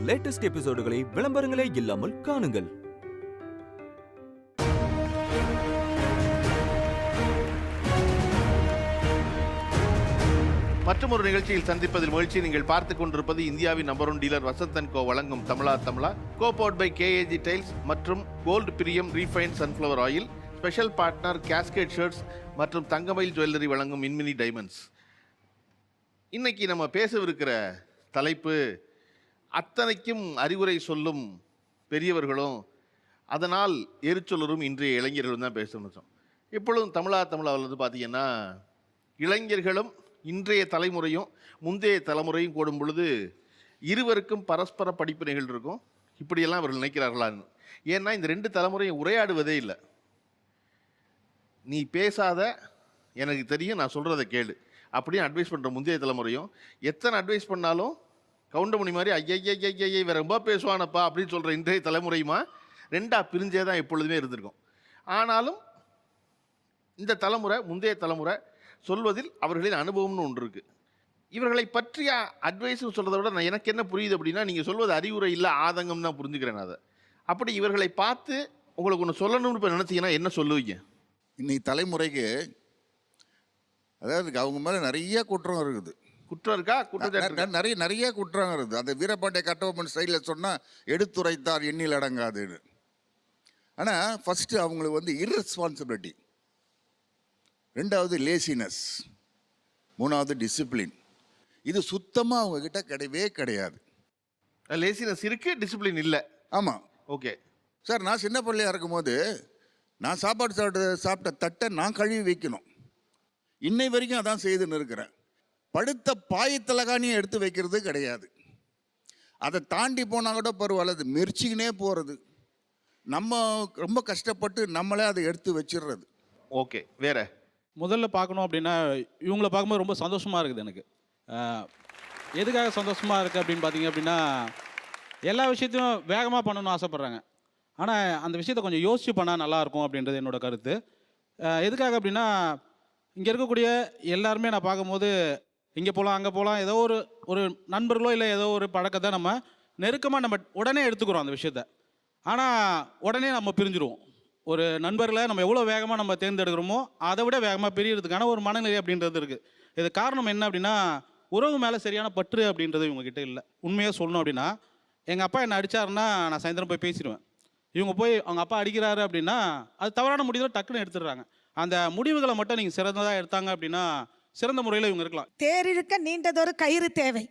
Latest எபிசோடுகளை விளம்பரங்களே இல்லாமல் காணுங்கள். மற்றொரு நிகழ்ச்சியில் சந்திப்பதில் மகிழ்ச்சி. நீங்கள் பார்த்துக் கொண்டிருப்பது இந்தியாவின் number 1 dealer Vasanth and co வழங்கும் Tamizha Tamizha. Copowered by KAG tiles மற்றும் gold Priyam refined sunflower oil. Special partner Cascade shirts மற்றும் தங்கமயில் ஜுவல்லரி வழங்கும் மின்மினி டைமண்ட்ஸ். இன்னைக்கு நம்ம பேசவிருக்கிற தலைப்பு அத்தனைக்கும் அறிவுரை சொல்லும் பெரியவர்களும் அதனால் எரிச்சொல்லரும் இன்றைய இளைஞர்களும் தான் பேசணும். இப்பொழுதும் தமிழாவில் வந்து பார்த்தீங்கன்னா இளைஞர்களும் இன்றைய தலைமுறையும் முந்தைய தலைமுறையும் கூடும் பொழுது இருவருக்கும் பரஸ்பர படிப்பினைகள் இருக்கும். இப்படியெல்லாம் அவர்கள் நினைக்கிறார்களான்னு. ஏன்னா இந்த ரெண்டு தலைமுறையும் உரையாடுவதே இல்லை. நீ பேசாத, எனக்கு தெரியும், நான் சொல்கிறத கேளு அப்படின்னு அட்வைஸ் பண்ணுற முந்தைய தலைமுறையும் எத்தனை அட்வைஸ் பண்ணாலும் கவுண்டமணி மாதிரி ஐயா வேற ரொம்ப பேசுவானப்பா அப்படின்னு சொல்கிற இன்றைய தலைமுறையுமா ரெண்டாக பிரிஞ்சே தான் எப்பொழுதுமே இருந்திருக்கும். ஆனாலும் இந்த தலைமுறை முந்தைய தலைமுறை சொல்வதில் அவர்களின் அனுபவம்னு ஒன்று இருக்குது. இவர்களை பற்றிய அட்வைஸ்னு சொல்கிறத விட நான் எனக்கு என்ன புரியுது அப்படின்னா, நீங்கள் சொல்வது அறிவுரை இல்லை ஆதங்கம் தான் புரிஞ்சுக்கிறேன். அதை அப்படி இவர்களை பார்த்து உங்களுக்கு ஒன்று சொல்லணும்னு இப்போ நினச்சிங்கன்னா என்ன சொல்லுவீங்க? இன்னைக்கு தலைமுறைக்கு அதாவது அவங்க மேலே நிறைய குற்றம் இருக்குது. குற்றம் இருக்கா? குற்றம் நிறைய குற்றம் இருக்குது. அந்த வீரபாண்டிய கட்டபொம்மன் ஸ்டைலில் சொன்னால் எடுத்துரைத்தார் எண்ணில் அடங்காதுன்னு. ஆனால் ஃபஸ்ட்டு அவங்களுக்கு வந்து இர்ரெஸ்பான்சிபிலிட்டி, ரெண்டாவது லேசினஸ், மூணாவது டிசிப்ளின். இது சுத்தமாக அவங்கக்கிட்ட கிடையவே கிடையாது. லேசினஸ் இருக்குது, டிசிப்ளின் இல்லை. ஆமாம். ஓகே சார், நான் சின்ன பிள்ளையாக இருக்கும்போது நான் சாப்பாடு சாப்பிட்ட தட்டை நான் கழுவி வைக்கணும். இன்னை வரைக்கும் அதான் செய்துன்னு இருக்கிறேன். படுத்த பாயத்தலகானியும் எடுத்து வைக்கிறது கிடையாது. அதை தாண்டி போனால் கூட பரவாயில்ல, அது மெரிச்சிக்கினே போகிறது. நம்ம ரொம்ப கஷ்டப்பட்டு நம்மளே அதை எடுத்து வச்சிடுறது. ஓகே, வேற முதல்ல பார்க்கணும் அப்படின்னா இவங்கள பார்க்கும்போது ரொம்ப சந்தோஷமாக இருக்குது எனக்கு. எதுக்காக சந்தோஷமாக இருக்குது அப்படின்னு பார்த்தீங்க அப்படின்னா, எல்லா விஷயத்தையும் வேகமாக பண்ணணும்னு ஆசைப்பட்றாங்க. ஆனால் அந்த விஷயத்தை கொஞ்சம் யோசித்து பண்ணால் நல்லாயிருக்கும் அப்படின்றது என்னோடய கருத்து. எதுக்காக அப்படின்னா, இங்கே இருக்கக்கூடிய எல்லாருமே நான் பார்க்கும்போது இங்கே போகலாம் அங்கே போகலாம், ஏதோ ஒரு நண்பர்களோ இல்லை ஏதோ ஒரு பழக்கத்தை நம்ம நெருக்கமாக நம்ம உடனே எடுத்துக்கிறோம் அந்த விஷயத்த. ஆனால் உடனே நம்ம பிரிஞ்சிருவோம். ஒரு நண்பர்களை நம்ம எவ்வளோ வேகமாக நம்ம தேர்ந்தெடுக்கிறோமோ அதை விட வேகமாக பிரியறதுக்கான ஒரு மனநிலை அப்படின்றது இருக்குது. இது காரணம் என்ன அப்படின்னா, உறவு மேலே சரியான பற்று அப்படின்றது இவங்ககிட்ட இல்லை. உண்மையாக சொல்லணும் அப்படின்னா, எங்கள் அப்பா என்னை அடித்தாருன்னா நான் சாயந்தரம் போய் பேசிடுவேன். இவங்க போய் அவங்க அப்பா அடிக்கிறாரு அப்படின்னா அது தவறான முடிவை டக்குன்னு எடுத்துடுறாங்க. அந்த முடிவுகளை மட்டும் நீங்கள் சிறந்ததாக எடுத்தாங்க அப்படின்னா சிறந்த முறையில் இவங்க இருக்கலாம். தேரிழுக்க நீண்டதொரு கயிறு தேவை,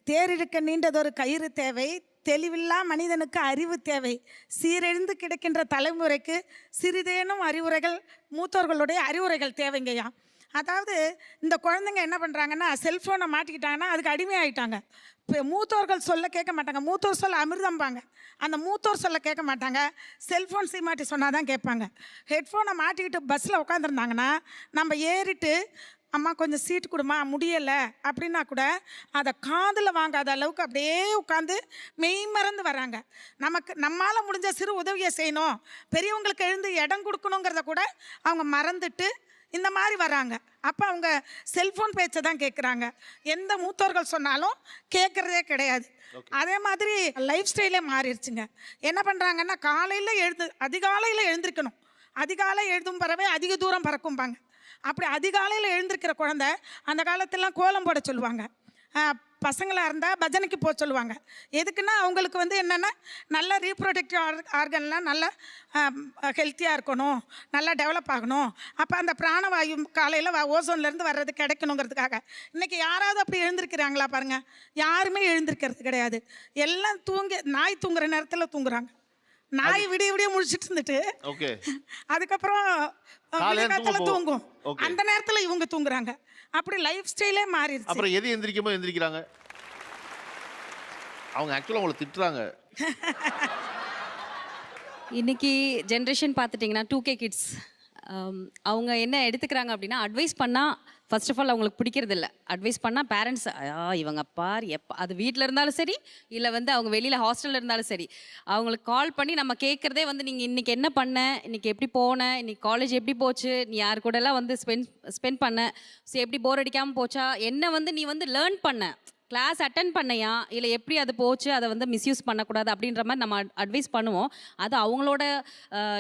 தேரிழுக்க நீண்டதொரு கயிறு தேவை, தெளிவில்லா மனிதனுக்கு அறிவு தேவை, சீரெழுந்து கிடக்கின்ற தலைமுறைக்கு சிறிதேனும் அறிவுரைகள், மூத்தோர்களுடைய அறிவுரைகள் தேவைங்கய்யா. அதாவது இந்த குழந்தைங்க என்ன பண்ணுறாங்கன்னா, செல்ஃபோனை மாட்டிக்கிட்டாங்கன்னா அதுக்கு அடிமையாகிட்டாங்க. இப்போ மூத்தோர்கள் சொல்ல கேட்க மாட்டாங்க. மூத்தோர் சொல்ல அமிர்தம்பாங்க. அந்த மூத்தோர் சொல்ல கேட்க மாட்டாங்க. செல்ஃபோன் சீமாட்டி சொன்னால் தான் கேட்பாங்க. ஹெட்ஃபோனை மாட்டிக்கிட்டு பஸ்ஸில் உட்காந்துருந்தாங்கன்னா நம்ம ஏறிட்டு அம்மா கொஞ்சம் சீட்டு கொடுமா முடியலை அப்படின்னா கூட அதை காதில் வாங்காத அளவுக்கு அப்படியே உட்காந்து மெய் மறந்து வராங்க. நம்மால் முடிஞ்ச சிறு உதவியை செய்யணும், பெரியவங்களுக்கு எழுந்து இடம் கொடுக்கணுங்கிறத கூட அவங்க மறந்துட்டு இந்த மாதிரி வராங்க. அப்போ அவங்க செல்ஃபோன் பேச்சை தான் கேட்குறாங்க. எந்த மூத்தோர்கள் சொன்னாலும் கேட்குறதே கிடையாது. அதே மாதிரி லைஃப் ஸ்டைலே மாறிடுச்சுங்க. என்ன பண்ணுறாங்கன்னா, அதிகாலையில் எழுந்திருக்கணும். அதிகாலை எழுதும் பறவை அதிக தூரம் பறக்கும்பாங்க. அப்படி அதிகாலையில் எழுந்திருக்கிற குழந்தை அந்த காலத்திலாம் கோலம் போட சொல்லுவாங்க. பசங்களாக இருந்தால் பஜனைக்கு போக சொல்லுவாங்க. எதுக்குன்னா அவங்களுக்கு வந்து என்னென்னா நல்ல ரீப்ரொடக்டிவ் ஆர்கன்லாம் நல்லா ஹெல்த்தியாக இருக்கணும், நல்லா டெவலப் ஆகணும். அப்போ அந்த பிராணவாயு காலையில் ஓசோன்லேருந்து வர்றது கிடைக்கணுங்கிறதுக்காக. இன்றைக்கி யாராவது அப்படி எழுந்திருக்கிறாங்களா பாருங்கள்? யாருமே எழுந்திருக்கிறது கிடையாது. எல்லாம் நாய் தூங்குற நேரத்தில் தூங்குறாங்க. நாய் விடிய முடிச்சுட்டு இருந்துட்டு அதுக்கப்புறம் தூங்கும். அந்த நேரத்தில் இவங்க தூங்குறாங்க. அப்படி லைஃப் ஸ்டைலே மாறிடுச்சு. அப்புறம் எது எந்திரிக்கிறாங்க? அவங்க ஆக்சுவலாக அவங்களை திட்டுறாங்க. இன்னைக்கு ஜென்ரேஷன் பார்த்துட்டிங்கன்னா 2K கிட்ஸ் அவங்க என்ன எடுத்துக்கிறாங்க அப்படின்னா, அட்வைஸ் பண்ணால் ஃபர்ஸ்ட் ஆஃப் ஆல் அவங்களுக்கு பிடிக்கிறது இல்லை. அட்வைஸ் பண்ணால் பேரண்ட்ஸ் இவங்க பார் அது வீட்டில் இருந்தாலும் சரி, இல்லை வந்து அவங்க வெளியில் ஹாஸ்டலில் இருந்தாலும் சரி, அவங்களுக்கு கால் பண்ணி நம்ம கேட்குறதே வந்து நீங்கள் இன்றைக்கி என்ன பண்ண, இன்றைக்கி எப்படி போன, இன்றைக்கி காலேஜ் எப்படி போச்சு, நீ யார் கூடலாம் வந்து ஸ்பெண்ட் பண்ண, ஸோ எப்படி போர் அடிக்காமல் போச்சா, என்ன வந்து நீ வந்து லேர்ன் பண்ண, கிளாஸ் அட்டன் பண்ணையா இல்லை எப்படி அது போச்சு, அதை வந்து மிஸ்யூஸ் பண்ணக்கூடாது அப்படின்ற மாதிரி நம்ம அட்வைஸ் பண்ணுவோம். அது அவங்களோட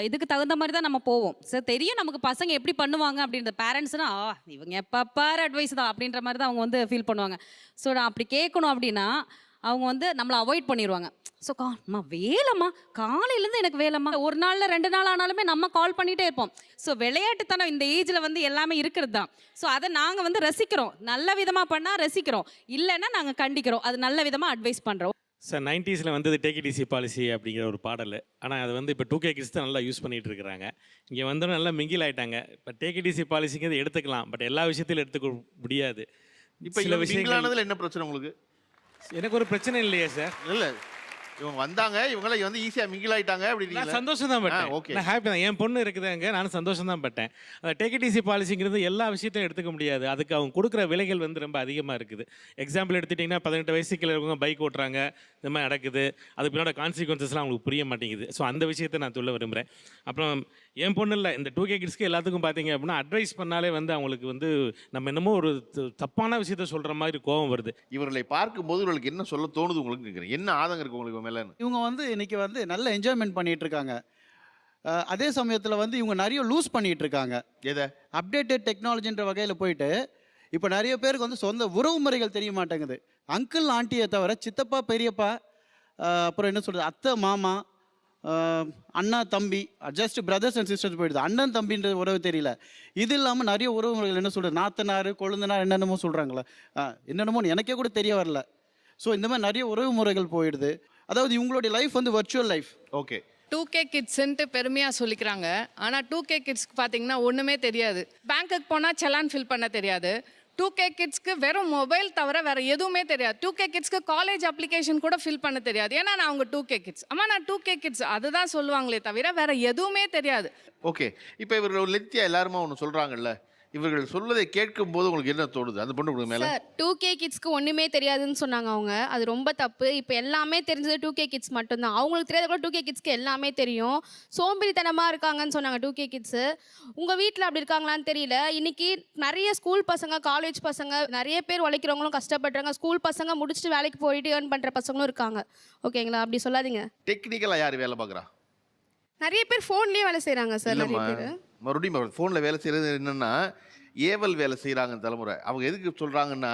இதுக்கு தகுந்த மாதிரி தான் நம்ம போவோம். சார் தெரியும் நமக்கு பசங்க எப்படி பண்ணுவாங்க அப்படின்ற பேரண்ட்ஸ்னா இவங்க எப்போ பாரு அட்வைஸ் தான் அப்படின்ற மாதிரி தான் அவங்க வந்து ஃபீல் பண்ணுவாங்க. ஸோ நான் அப்படி கேட்கணும் அப்படின்னா அவங்க வந்து நம்மளை அவாய்ட் பண்ணிடுவாங்க. ஸோ அம்மா வேலைம்மா, காலையிலேருந்து எனக்கு வேலைம்மா, ஒரு நாளில் 2 நாள் ஆனாலுமே நம்ம கால் பண்ணிகிட்டே இருப்போம். ஸோ விளையாட்டுத்தனம் இந்த ஏஜில் வந்து எல்லாமே இருக்கிறது தான். ஸோ அதை நாங்கள் வந்து ரசிக்கிறோம். நல்ல விதமாக பண்ணால் ரசிக்கிறோம், இல்லைன்னா நாங்கள் கண்டிக்கிறோம். அது நல்ல விதமாக அட்வைஸ் பண்ணுறோம். சார் 90s வந்தது டேக் இட் ஈஸி பாலிசி அப்படிங்கிற ஒரு பாடல். ஆனால் அது வந்து இப்போ 2K கிட்ஸ் தான் நல்லா யூஸ் பண்ணிகிட்டு இருக்கிறாங்க. இங்கே வந்து நல்லா மிங்கில் ஆகிட்டாங்க. இப்போ டேக் இட் ஈஸி பாலிசிங்கிறது எடுத்துக்கலாம், பட் எல்லா விஷயத்திலும் எடுத்துக்க முடியாது. இப்போ சில விஷயங்களானதுல என்ன பிரச்சனை உங்களுக்கு? எனக்கு ஒரு பிரச்சனை இல்லையே சார். இல்லை, இவங்க வந்தாங்க, இவங்கள வந்து ஈஸியாக மிங்கிள் ஆயிட்டாங்க நான் அப்படின்னு சந்தோஷம் தான் பட்டேன். ஓகே, நான் ஹாப்பி தான். என் பொண்ணு இருக்குதுங்க, நானும் சந்தோஷம் தான் பட்டேன். அந்த டேக் இட் ஈஸி பாலிசிங்கிறது எல்லா விஷயத்தையும் எடுத்துக்க முடியாது. அதுக்கு அவங்க கொடுக்குற விலைகள் வந்து ரொம்ப அதிகமாக இருக்குது. எக்ஸாம்பிள் எடுத்துட்டிங்கன்னா 18 வயசுக்கு கீழே இருக்கவங்க பைக் ஓட்டுறாங்க, இந்த மாதிரி நடக்குது. அது பின்னோட கான்சிக்வன்சஸ்லாம் அவங்களுக்கு புரிய மாட்டேங்குது. ஸோ அந்த விஷயத்தை நான் சொல்ல விரும்புகிறேன். அப்புறம் என் பொண்ணு இல்லை, இந்த 2K கிட்ஸ்க்கு எல்லாத்துக்கும் பார்த்தீங்க அப்படின்னா அட்வைஸ் பண்ணாலே வந்து அவங்களுக்கு வந்து நம்ம என்னமோ ஒரு தப்பான விஷயத்த சொல்கிற மாதிரி கோபம் வருது. இவர்களை பார்க்கும்போது உங்களுக்கு என்ன சொல்ல தோணுது உங்களுக்கு கேட்குறேன்? என்ன ஆதங்கம் இருக்கு உங்களுக்கு மேலே? இவங்க வந்து இன்னைக்கு வந்து நல்ல என்ஜாய்மெண்ட் பண்ணிட்டு இருக்காங்க. அதே சமயத்தில் வந்து இவங்க நிறைய லூஸ் பண்ணிட்டு இருக்காங்க. எதை? அப்டேட்டட் டெக்னாலஜின்ற வகையில் போயிட்டு இப்போ நிறைய பேருக்கு வந்து சொந்த உறவு முறைகள் தெரிய மாட்டேங்குது. அங்கிள் ஆண்டியை தவிர சித்தப்பா பெரியப்பா, அப்புறம் என்ன சொல்கிறது, அத்தை மாமா, அண்ணா தம்பி, ஜஸ்ட் பிரதர்ஸ் அண்ட் சிஸ்டர்ஸ் போயிடுது. அண்ணன் தம்பின்ற உறவு தெரியல. இது இல்லாமல் நிறைய உறவு முறைகள் என்ன சொல்கிறது, நாத்தனார் கொழுந்தனார் என்னென்னமோ சொல்கிறாங்களே, என்னென்னமோ எனக்கே கூட தெரிய வரல. ஸோ இந்த மாதிரி நிறைய உறவு முறைகள் போயிடுது. அதாவது இவங்களுடைய லைஃப் வந்து வர்ச்சுவல் லைஃப். ஓகே, 2K கிட்ஸ்ன்ட்டு பெருமையாக சொல்லிக்கிறாங்க. ஆனால் 2K கிட்ஸ்க்கு பார்த்தீங்கன்னா ஒன்றுமே தெரியாது. பேங்க்குக்கு போனால் செலான் ஃபில் பண்ண தெரியாது. 2K கிட்ஸ்க்கு வெறும் மொபைல் தவிர வேறு எதுவுமே தெரியாது. 2K கிட்ஸ்க்கு காலேஜ் அப்ளிகேஷன் கூட ஃபில் பண்ண தெரியாது. ஏன்னா நான் அவங்க 2K கிட்ஸ். அம்மா நான் 2K கிட்ஸ் அதுதான் சொல்லுவாங்களே தவிர வேறு எதுவுமே தெரியாது. ஓகே. இப்போ இவர்கள் லெத்தியா எல்லாருமா ஒன்று சொல்கிறாங்கல்ல, இவர்கள் சொல்வதை கேட்கும் போது உங்களுக்கு என்ன தோணுது அந்த பொண்ணு உங்களுக்கு மேலே? சார் 2K கிட்ஸ்க்கு ஒன்றுமே தெரியாதுன்னு சொன்னாங்க அவங்க. அது ரொம்ப தப்பு. இப்போ எல்லாமே தெரிஞ்சது 2K கிட்ஸ் மட்டும்தான். அவங்களுக்கு தெரியாத கூட 2K கிட்ஸ்க்கு எல்லாமே தெரியும். சோம்பேறித்தனமாக இருக்காங்கன்னு சொன்னாங்க 2K கிட்ஸு. உங்கள் வீட்டில் அப்படி இருக்காங்களான்னு தெரியல. இன்னைக்கு நிறைய ஸ்கூல் பசங்க, காலேஜ் பசங்க, நிறைய பேர் உழைக்கிறவங்களும் கஷ்டப்படுறாங்க. ஸ்கூல் பசங்க முடிச்சுட்டு வேலைக்கு போயிட்டு ஏர்ன் பண்ணுற பசங்களும் இருக்காங்க. ஓகேங்களா? அப்படி சொல்லாதீங்க. டெக்னிக்கலாக யார் வேலை பார்க்குறா? நிறைய பேர் ஃபோன்லேயே வேலை செய்கிறாங்க சார். நிறைய பேர் மறுபடியும் ஃபோனில் வேலை செய்கிறது என்னென்னா ஏவல் வேலை செய்கிறாங்க தலைமுறை. அவங்க எதுக்கு சொல்கிறாங்கன்னா,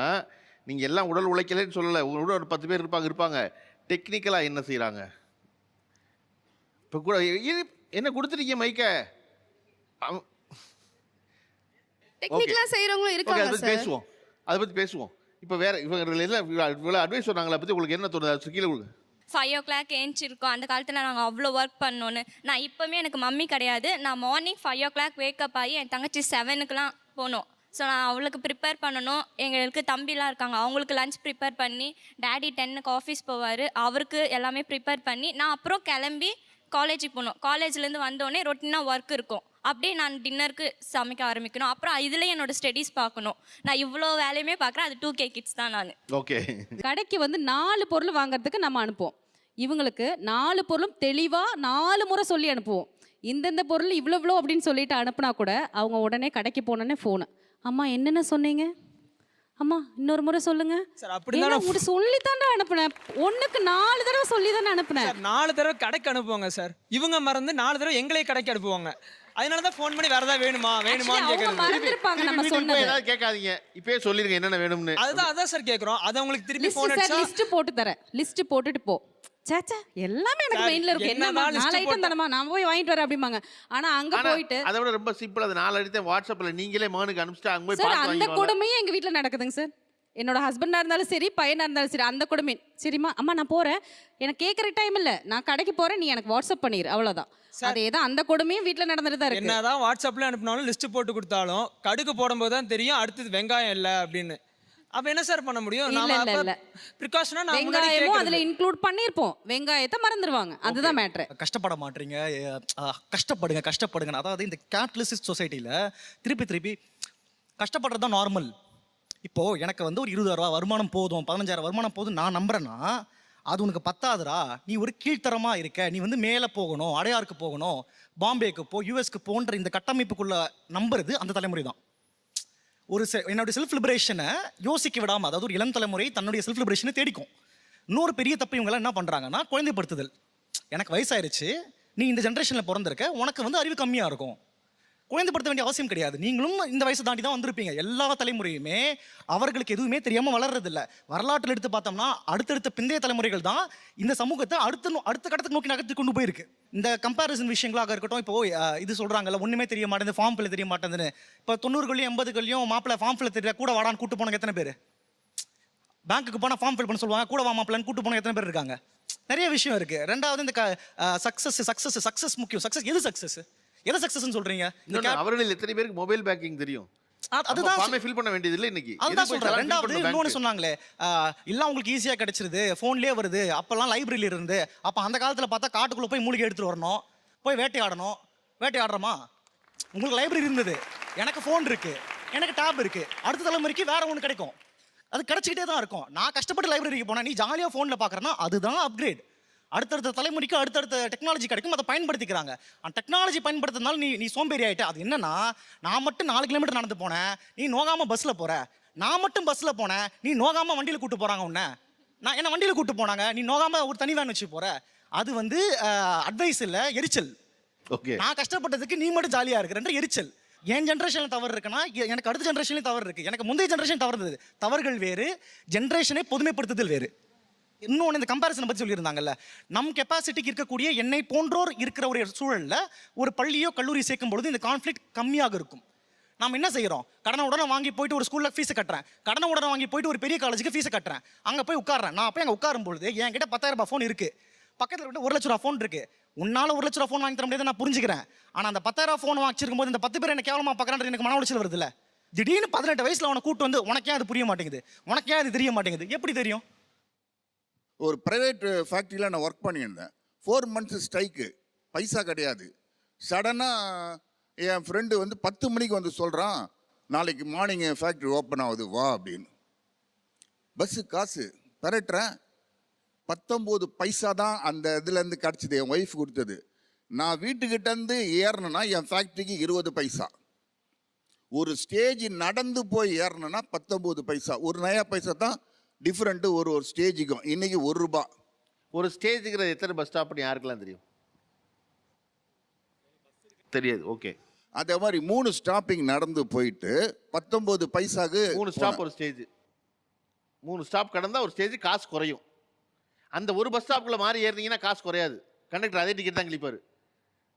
நீங்கள் எல்லாம் உடல் உழைக்கலைன்னு சொல்லலை, உங்களோட ஒரு 10 பேர் இருப்பாங்க. டெக்னிக்கலாக என்ன செய்கிறாங்க? இப்போ கூட என்ன கொடுத்துருக்கீங்க மைக்க? டெக்னிக்கலாக செய்கிறவங்களும் இருக்காங்க சார். அதை பற்றி பேசுவோம். இப்போ வேற இவங்க எல்லாம் இவ்வளோ அட்வைஸ் சொன்னாங்களா பற்றி உங்களுக்கு என்ன தோணுது? அது கீழே கொடுங்க. 5 o'clock ஏஞ்சிருக்கோம். அந்த காலத்தில் நாங்கள் அவ்வளோ ஒர்க் பண்ணோன்னு. நான் இப்போவுமே எனக்கு மம்மி கிடையாது. நான் மார்னிங் 5 o'clock வேக்கப் ஆகி என் தங்கச்சி 7க்குலாம் போகணும். ஸோ நான் அவளுக்கு ப்ரிப்பேர் பண்ணணும். எங்களுக்கு தம்பிலாம் இருக்காங்க, அவங்களுக்கு லஞ்ச் ப்ரிப்பேர் பண்ணி, டேடி 10க்கு ஆஃபீஸ் போவார், அவருக்கு எல்லாமே ப்ரிப்பேர் பண்ணி நான் அப்புறம் கிளம்பி காலேஜுக்கு போகணும். காலேஜ்லேருந்து வந்தோடனே ரொட்டீனாக ஒர்க் இருக்கும். அப்படியே நான் டின்னருக்கு சமைக்க ஆரம்பிக்கணும். அப்புறம் இதுலேயே என்னோடய ஸ்டடீஸ் பார்க்கணும். நான் இவ்வளோ வேலையுமே பார்க்குறேன். அது 2K கிட்ஸ் தான் நான். ஓகே. கடைக்கு வந்து 4 பொருள் வாங்குறதுக்கு நம்ம அனுப்புவோம். இவங்களுக்கு 4 பொருளும் தெளிவாக 4 முறை சொல்லி அனுப்புவோம். இந்தந்த பொருள் இவ்வளோ அப்படின்னு சொல்லிட்டு அனுப்புனா கூட அவங்க உடனே கடைக்கு போனோடனே ஃபோனு, அம்மா என்னென்ன சொன்னீங்க, அம்மா இன்னொரு முறை சொல்லுங்க சார். அப்படி சொல்லி தானே அனுப்புனேன். 1க்கு 4 தடவை சொல்லி தானே அனுப்புனேன். 4 தடவை கடைக்கு அனுப்புவாங்க சார். இவங்க மறந்து 4 தடவை எங்களே கடைக்கு அனுப்புவாங்க. அதனாலதான் ஃபோன் பண்ணி வேற ஏதாவது வேணுமான்னு கேக்குறது. மறந்துருப்பாங்க நம்ம சொன்னது. ஏதாவது கேட்காதீங்க, இப்பவே சொல்லிருங்க என்னென்ன வேணும்னு. அதான் சார் கேக்குறோம். அது அவங்களுக்கு திருப்பி ஃபோன் அடிச்சா லிஸ்ட் போட்டு தரேன், லிஸ்ட் போட்டுட்டு போ. சேச்சா எல்லாமே எனக்கு மெயின்ல இருக்கு. என்ன 4 ஐட்டம் தானமா நான் போய் வாங்கிட்டு வரேன் அப்படிம்பாங்க. ஆனா அங்க போயிட்டு அதை விட ரொம்ப சிம்பிள். அது 4 அடித்த வாட்ஸ்அப்ல நீங்களே மகனுக்கு அனுப்பிச்சிட்டு அங்க போய் சார் பார்த்து அந்த வாங்கிடுவாங்க. கொடுமையே எங்க வீட்ல நடக்குதுங்க சார். என்னோட ஹஸ்பண்டா இருந்தாலும் சரி, பையனா இருந்தாலும் சரி, அந்த கொடுமை. சரிம்மா அம்மா நான் போறேன், எனக்கு கேட்கற டைம் இல்ல, நான் கடைக்கு போறேன், நீ எனக்கு வாட்ஸ்அப் பண்ணிரு, அவ்வளவுதான். அதேதான் அந்த கொடுமையும் வீட்ல நடந்துட்டு தான் இருக்கு. என்னதான் வாட்ஸ்அப்ல அனுப்பினாலும் லிஸ்ட் போட்டு கொடுத்தாலும் கடுகு போடும்போது தான் தெரியும் அடுத்தது வெங்காயம் இல்ல அப்படின்னு. அப்ப என்ன சார் பண்ண முடியும்? இல்ல பிரிகாஷனா நான் வெங்காயமும் அதுல இன்க்ளூட் பண்ணிருப்போம், வெங்காயத்தை மறந்துடுவாங்க. அதுதான் மேட்ரு. கஷ்டப்பட மாட்டீங்க, கஷ்டப்படுங்க. அதாவது இந்த கேபிட்டலிஸ்ட் சொசைட்டில திருப்பி கஷ்டப்படுறது தான் நார்மல். இப்போ எனக்கு வந்து ஒரு 20,000 ரூபா வருமானம் போதும், 15,000 வருமானம் போதும் நான் நம்புறேன்னா அது உனக்கு பத்தாதுரா. நீ ஒரு கீழ்த்தரமா இருக்க, நீ வந்து மேலே போகணும், அடையாருக்கு போகணும், பாம்பேக்கு போ, யூஎஸ்க்கு போன்ற இந்த கட்டமைப்புக்குள்ள நம்புறது அந்த தலைமுறை தான். என்னுடைய செல்ஃப் லிபரேஷனை யோசிக்க விடாமல், அதாவது ஒரு இளம் தலைமுறை தன்னுடைய செல்ஃப் லிபரேஷனை தேடிக்கும். இன்னொரு பெரிய தப்பு இவங்கெல்லாம் என்ன பண்ணுறாங்கன்னா, குழந்தைப்படுத்துதல். எனக்கு வயசாயிருச்சு, நீ இந்த ஜென்ரேஷனில் பிறந்திருக்க, உனக்கு வந்து அறிவு கம்மியாக இருக்கும், குழந்தைப்படுத்த வேண்டிய அவசியம் கிடையாது, நீங்களும் இந்த வயசை தாண்டி தான் வந்திருப்பீங்க. எல்லா தலைமுறையுமே அவர்களுக்கு எதுவுமே தெரியாமல் வளர்றதில்ல. வரலாற்றில் எடுத்து பார்த்தோம்னா அடுத்தடுத்த பிந்தைய தலைமுறைகள் தான் இந்த சமூகத்தை அடுத்த கட்டத்துக்கு நோக்கி நகர்த்தி கொண்டு போயிருக்கு. இந்த கம்பேரிசன் விஷயங்களாக இருக்கட்டும், இப்போ இது சொல்கிறாங்கல்ல, ஒன்றுமே தெரிய மாட்டேங்குது, ஃபார்ம் ஃபில் தெரிய மாட்டேங்குதுன்னு. இப்போ 90கள்லையும் 80கள்லையும் மாப்பிள்ளை ஃபார்ம் ஃபில் தெரியல, கூட வாடான்னு கூட்டு போனவங்க எத்தனை பேர்? பேங்க்குக்கு போனால் ஃபார்ம் ஃபில் பண்ண சொல்லுவாங்க, கூட வா மாப்பிள்ளைன்னு கூட்டு போனவங்க எத்தனை பேர் இருக்காங்க? நிறைய விஷயம் இருக்குது. ரெண்டாவது இந்த சக்ஸஸ் முக்கியம். சக்ஸஸ் எது சக்ஸஸ்? எதை சக்ஸஸ்ன்னு சொல்றீங்க? அவர்களில் எத்தனை பேருக்கு மொபைல் பேங்கிங் தெரியும்? அதுதான் ஃபார்மே ஃபில் பண்ண வேண்டியது இல்லை இன்னைக்கு. அதுதான் சொல்றேன். ரெண்டாவது இன்னொன்னு சொன்னாங்களே, எல்லாம் உங்களுக்கு ஈஸியா கிடைச்சிருது, ஃபோன்லயே வருது. அப்பெல்லாம் லைப்ரரியில இருந்து, அப்ப அந்த காலத்துல பார்த்தா காட்டுக்குள்ள போய் மூலிகை எடுத்துட்டு வரணும், போய் வேட்டையாடணும். வேட்டையாடுறோமா? உங்களுக்கு லைப்ரரி இருந்தது, எனக்கு ஃபோன் இருக்கு, எனக்கு டேப் இருக்கு. அடுத்த தலைமுறைக்கு வேற ஒன்று கிடைக்கும், அது கிடைச்சிக்கிட்டே தான் இருக்கும். நான் கஷ்டப்பட்டு லைப்ரரிக்கு போனேன், நீ ஜாலியா ஃபோன்ல பாக்குறேன்னா அதுதான் அப்கிரேட். அடுத்தடுத்த தலைமுறைக்கு அடுத்தடுத்த டெக்னாலஜி கிடைக்கும், அதை பயன்படுத்திக்கிறாங்க. அந்த டெக்னாலஜி பயன்படுத்தினால நீ சோம்பேறி ஆகிட்ட. அது என்னன்னா, நான் மட்டும் 4 கிலோமீட்டர் நடந்து போனேன், நீ நோகாமல் பஸ்ஸில் போகிற. நான் மட்டும் பஸ்ஸில் போனேன், நீ நோகாமல் வண்டியில் கூட்டு போகிறாங்க. உன்னை நான் என்ன வண்டியில் கூட்டு போனாங்க, நீ நோகாமல் ஒரு தனி வேன் வச்சு போகிற. அது வந்து அட்வைஸ் இல்லை, எரிச்சல். ஓகே, நான் கஷ்டப்பட்டதுக்கு நீ மட்டும் ஜாலியாக இருக்கிறன்ற எரிச்சல். என் ஜென்ரேஷனில் தவறு இருக்குன்னா எனக்கு அடுத்த ஜென்ரேஷன்லேயும் தவறு இருக்குது. எனக்கு முந்தைய ஜென்ரேஷன் தவறு இருந்தது. தவறுகள் வேறு, ஜென்ரேஷனை பொதுமைப்படுத்துதல் வேறு. இன்னொன்று இந்த கம்பேரிசனை பற்றி சொல்லியிருந்தாங்கல்ல, நம் கெப்பாசிட்டிக்கு இருக்கக்கூடிய என்னை போன்றோர் இருக்கிற ஒரு சூழலில் ஒரு பள்ளியோ கல்லூரி சேர்க்கும் பொழுது இந்த கான்ஃப்ளிக்ட் கம்மியாக இருக்கும். நாம் என்ன செய்கிறோம்? கடனை உடனே வாங்கி போயிட்டு ஒரு ஸ்கூலில் ஃபீஸை கட்டுறேன், கடனை உடனே வாங்கி போயிட்டு ஒரு பெரிய காலேஜுக்கு ஃபீஸை கட்டுறேன், அங்கே போய் உட்காடுறேன். நான் போய் அங்கே உட்காரும்பொழுது என்கிட்ட 10,000 ரூபாய் ஃபோன் இருக்குது, பக்கத்தில் விட்டு 1 லட்ச ரூபா ஃபோன் இருக்குது. உன்னால் 1 லட்ச ரூபா ஃபோன் வாங்கி தர முடியாது, நான் புரிஞ்சுக்கிறேன். ஆனால் அந்த 10,000 ஃபோன் வாங்கிச்சிருக்கும் போது இந்த 10 பேர் என்ன கேவலமாக பார்க்குறான்ற எனக்கு மன உளைச்சல் வருதுல்ல. திடீர்னு 18 வயசில் அவனை கூட்டு வந்து உனக்கே அது புரிய மாட்டேங்குது, உனக்கே அது தெரிய மாட்டேங்குது. எப்படி தெரியும்? ஒரு ப்ரைவேட் ஃபேக்ட்ரியில் நான் ஒர்க் பண்ணியிருந்தேன். 4 months ஸ்ட்ரைக்கு, பைசா கிடையாது. சடனாக என் ஃப்ரெண்டு வந்து 10 மணிக்கு வந்து சொல்கிறான், நாளைக்கு மார்னிங் என் ஃபேக்ட்ரி ஓப்பன் ஆகுது வா அப்படின்னு. பஸ்ஸு காசு பெரட்டுறேன், 19 பைசா தான் அந்த இதுலேருந்து கிடச்சிது, என் ஒய்ஃப் கொடுத்தது. நான் வீட்டுக்கிட்டேருந்து ஏறணுன்னா என் ஃபேக்ட்ரிக்கு 20 பைசா. ஒரு ஸ்டேஜ் நடந்து போய் ஏறணுன்னா 19 பைசா. ஒரு நயா பைசா தான் டிஃப்ரெண்ட்டு ஒரு ஸ்டேஜுக்கும். இன்றைக்கி 1 ரூபா. ஒரு ஸ்டேஜுங்கிறது எத்தனை பஸ் ஸ்டாப்னு யாருக்கெல்லாம் தெரியும்? தெரியாது. ஓகே, அதே மாதிரி 3 ஸ்டாப்பிங் நடந்து போயிட்டு 19 பைசாக்கு 3 ஸ்டாப் ஒரு ஸ்டேஜ். 3 ஸ்டாப் கடந்தால் ஒரு ஸ்டேஜ் காசு குறையும். அந்த ஒரு பஸ் ஸ்டாப்புக்குள்ளே மாறி ஏறினீங்கன்னா காசு குறையாது, கண்டக்டர் அதே டிக்கெட் தான் கிளிப்பார்.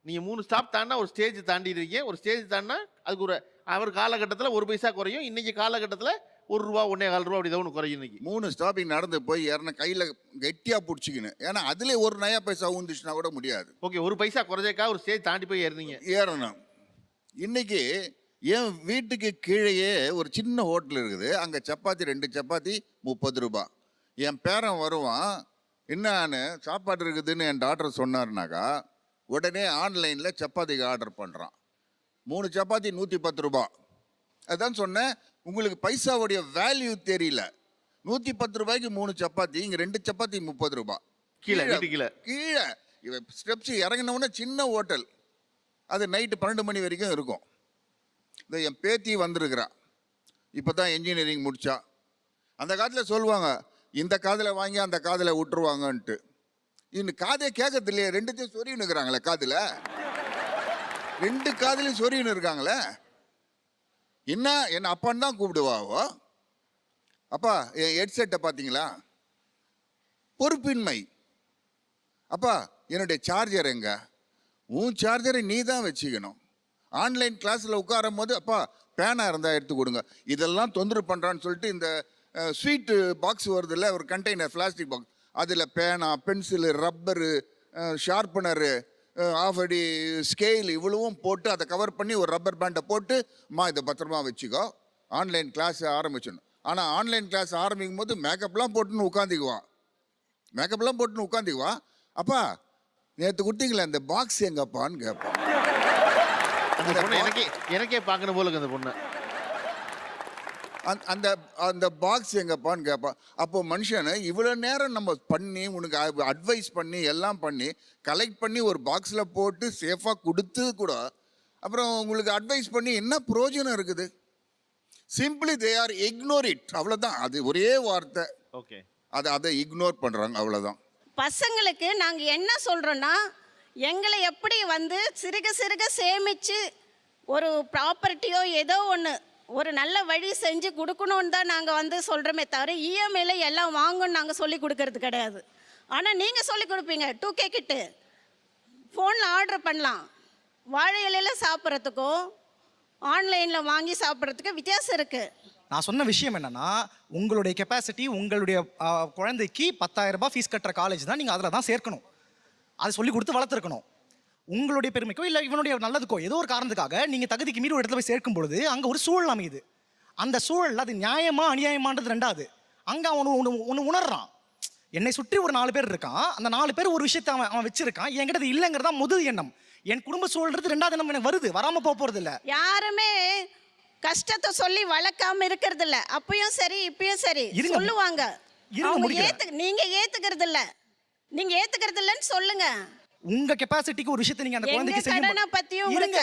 நீங்கள் 3 ஸ்டாப் தாண்டினா ஒரு ஸ்டேஜ் தாண்டிடுவீங்க. ஒரு ஸ்டேஜ் தாண்டினா அதுக்கு அவர் காலகட்டத்தில் 1 பைசா குறையும். இன்றைக்கி காலகட்டத்தில் 1 ரூபா 1.25 ரூபா அப்படி தான் ஒன்று குறையும். இன்னைக்கு 3 ஸ்டாப்பிங் நடந்து போய் ஏறின கையில் கெட்டியாக பிடிச்சிக்கின்னு, ஏன்னா அதிலே ஒரு நயா பைசா ஊந்துச்சுன்னா கூட முடியாது. ஓகே, 1 பைசா குறைஞ்சக்கா ஒரு ஸ்டேஜ் தாண்டி போய் ஏறணும். இன்னைக்கு என் வீட்டுக்கு கீழேயே ஒரு சின்ன ஹோட்டல் இருக்குது, அங்கே சப்பாத்தி 2 சப்பாத்தி 30 ரூபா. என் பேரன் வருவான், என்னான்னு சாப்பாடு இருக்குதுன்னு என் டாக்டர் சொன்னார்னாக்கா உடனே ஆன்லைனில் சப்பாத்திக்கு ஆர்டர் பண்ணுறான். 3 சப்பாத்தி 110 ரூபா. அதான் சொன்னேன், உங்களுக்கு பைசாவுடைய வேல்யூ தெரியல. 110 ரூபாய்க்கு 3 சப்பாத்தி, இங்கே 2 சப்பாத்தி 30 ரூபா. கீழே இவன் ஸ்டெப்ஸ் இறங்கினவுடனே சின்ன ஹோட்டல், அது நைட்டு 12 மணி வரைக்கும் இருக்கும். இந்த என் பேத்தி வந்திருக்கிறா, இப்போ தான் என்ஜினியரிங் முடித்தா. அந்த காலத்தில் சொல்லுவாங்க, இந்த காதில் வாங்கி அந்த காதில் விட்டுருவாங்கன்ட்டு. இன்னும் காதே கேட்கறது இல்லையே, 2த்தையும் சொரின்னு இருக்கிறாங்களே காதில், 2 காதிலையும் சொரின்னு இருக்காங்களே. என்ன அப்பான்னு தான் கூப்பிடுவாவோ. அப்பா என் ஹெட்செட்டை பார்த்தீங்களா? பொறுப்பின்மை. அப்பா என்னுடைய சார்ஜர் எங்க? உன் சார்ஜரை நீ தான் வச்சுக்கணும். ஆன்லைன் கிளாஸில் உட்காரும் போது அப்பா பேனா இருந்தால் எடுத்து கொடுங்க. இதெல்லாம் தொந்தரவு பண்ணுறான்னு சொல்லிட்டு இந்த ஸ்வீட்டு பாக்ஸ் வருதில்ல, ஒரு கண்டெய்னர் பிளாஸ்டிக் பாக்ஸ், அதில் பேனா, பென்சிலு, ரப்பரு, ஷார்ப்பனரு, ஆஃப் அடி ஸ்கேல் இவ்வளவும் போட்டு அதை கவர் பண்ணி ஒரு ரப்பர் பேண்டை போட்டு இதை பத்திரமா வச்சுக்கோ, ஆன்லைன் கிளாஸ் ஆரம்பிச்சிடணும். ஆனால் ஆன்லைன் கிளாஸ் ஆரம்பிக்கும் போது மேக்கப்லாம் போட்டுன்னு உட்காந்துக்குவான். அப்பா நேற்று கொடுத்தீங்களே அந்த பாக்ஸ் எங்கப்பான்னு கேட்பான். எனக்கே பார்க்கணும் போல அந்த பொண்ணு. அந்த பாக்ஸ் எங்கப்பான்னு கேட்பான். அப்போ மனுஷனை இவ்வளோ நேரம் நம்ம பண்ணி உனக்கு அட்வைஸ் பண்ணி எல்லாம் பண்ணி கலெக்ட் பண்ணி ஒரு பாக்ஸில் போட்டு சேஃபாக கொடுத்து கூட அப்புறம் உங்களுக்கு அட்வைஸ் பண்ணி என்ன பிரயோஜனம் இருக்குது? Simply they are ignore it, அவ்வளோதான். அது ஒரே வார்த்தை. ஓகே, அதை இக்னோர் பண்ணுறாங்க, அவ்வளோதான். பசங்களுக்கு நாங்கள் என்ன சொல்கிறோன்னா, எங்களை எப்படி வந்து சிறுக சிறுக சேமித்து ஒரு ப்ராப்பர்ட்டியோ ஏதோ ஒன்று ஒரு நல்ல வழி செஞ்சு கொடுக்கணுன்னு தான் நாங்கள் வந்து சொல்கிறோமே தவிர இஎம்ஐயில் எல்லாம் வாங்கணும்னு நாங்கள் சொல்லி கொடுக்கறது கிடையாது. ஆனால் நீங்கள் சொல்லி கொடுப்பீங்க 2K கிட்டு ஃபோனில் ஆர்டர் பண்ணலாம். வாழை இலையில் சாப்பிட்றதுக்கும் ஆன்லைனில் வாங்கி சாப்பிட்றதுக்கு வித்தியாசம் இருக்குது. நான் சொன்ன விஷயம் என்னன்னா, உங்களுடைய கெப்பாசிட்டி, உங்களுடைய குழந்தைக்கு 10,000 ரூபாய் ஃபீஸ் கட்டுற காலேஜ் தான் நீங்கள் அதில் தான் சேர்க்கணும். அதை சொல்லி கொடுத்து வளர்த்துருக்கணும். உங்களுடைய பெருமைக்கோ இல்லை இவனுடைய நல்லதுக்கோ ஏதோ ஒரு காரணத்துக்காக நீங்கள் தகுதிக்கு மீறி ஒரு இடத்துல போய் சேர்க்கும் பொழுது அங்கே ஒரு சூழல் அமையுது. அந்த சூழல் அது நியாயமா அநியாயமான்றது ரெண்டாவது. அங்கே அவன் ஒன்று உணர்றான். என்னை சுற்றி ஒரு 4 பேர் இருக்கான், அந்த 4 பேர் ஒரு விஷயத்தை அவன் வச்சிருக்கான், என்கிட்ட அது இல்லைங்கிறதா முதல் எண்ணம். என் குடும்ப சூழல்றது ரெண்டாவது எண்ணம் எனக்கு வருது, வராமல் போகிறது இல்லை. யாருமே கஷ்டத்தை சொல்லி வளர்க்காம இருக்கிறது இல்ல. அப்பயும் சரி இப்பயும் சரி சொல்லுவாங்க. நீங்க ஏத்துக்கிறது இல்ல, நீங்க ஏத்துக்கிறது இல்லன்னு சொல்லுங்க. உங்க கெபாசிட்டிக்கு ஒரு விஷயத்தை நீங்க அந்த குழந்தைக்கு செய்யுங்க. கடனை பத்தி உங்களுக்கு